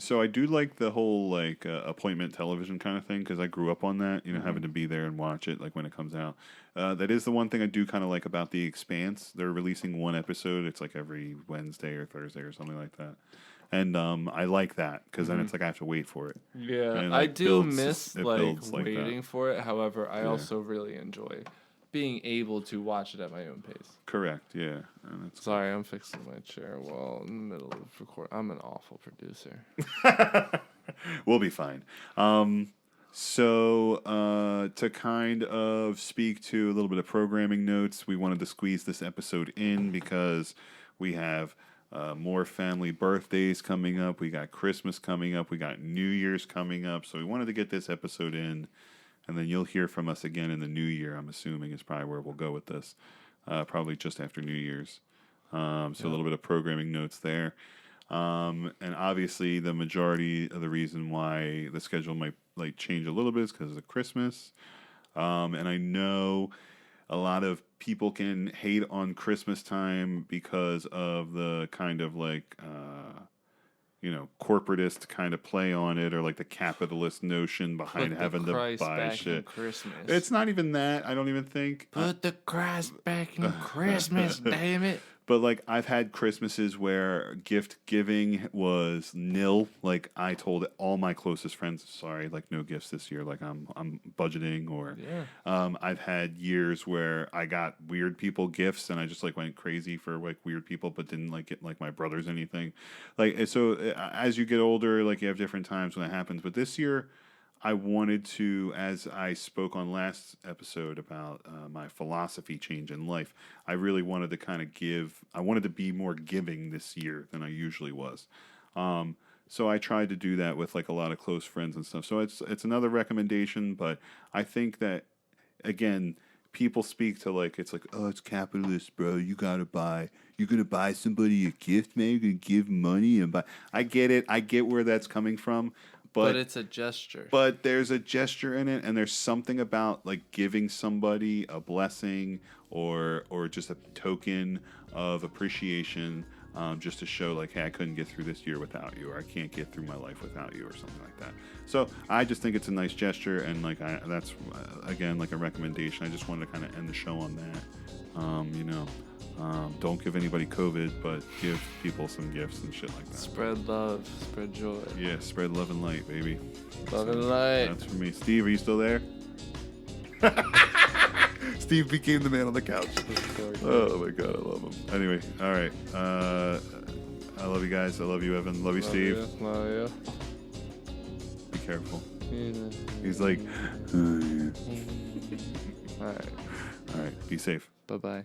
So I do like the whole like appointment television kind of thing because I grew up on that, having to be there and watch it like when it comes out. That is the one thing I do kind of like about The Expanse. They're releasing one episode. It's like every Wednesday or Thursday or something like that. And I like that because then it's like I have to wait for it. Yeah, And, I like, do builds- miss it like builds like that. waiting for it. However, I also really enjoy being able to watch it at my own pace. Correct. Yeah. And it's Sorry, I'm fixing my chair while in the middle of record. I'm an awful producer. We'll be fine. So to kind of speak to a little bit of programming notes, we wanted to squeeze this episode in because we have more family birthdays coming up. We got Christmas coming up. We got New Year's coming up. So we wanted to get this episode in, and then you'll hear from us again in the new year, I'm assuming is probably where we'll go with this. Probably just after New Year's. So a little bit of programming notes there. And obviously the majority of the reason why the schedule might like change a little bit is because of Christmas. And I know a lot of people can hate on Christmas time because of the kind of like, corporatist kind of play on it, or like the capitalist notion behind having to buy shit. Christmas. It's not even that. I don't even think. Put the Christ back in Christmas, damn it. But like I've had Christmases where gift giving was nil. Like I told all my closest friends, sorry, like no gifts this year. Like I'm budgeting, or I've had years where I got weird people gifts and I just like went crazy for like weird people, but didn't like get like my brothers anything. Like so as you get older, like you have different times when that happens. But this year, I wanted to, as I spoke on last episode about my philosophy change in life, I really wanted to kind of I wanted to be more giving this year than I usually was. So I tried to do that with like a lot of close friends and stuff. So it's another recommendation, but I think that, again, people speak to like, it's like, oh, it's capitalist, bro. You're going to buy somebody a gift, man. You're going to give money and buy. I get it. I get where that's coming from. But it's a gesture. But there's a gesture in it, and there's something about like giving somebody a blessing or just a token of appreciation, just to show like, hey, I couldn't get through this year without you, or I can't get through my life without you, or something like that. So I just think it's a nice gesture, and like that's again like a recommendation. I just wanted to kind of end the show on that. Don't give anybody COVID, but give people some gifts and shit like that. Spread love, spread joy. Yeah, spread love and light, baby. Love and light. That's for me. Steve, are you still there? Steve became the man on the couch. Oh my god, I love him. Anyway, all right. I love you guys. I love you, Evan. Love you, Steve. Love you. Be careful. Yeah. He's like, oh, yeah. All right. All right. Be safe. Bye-bye.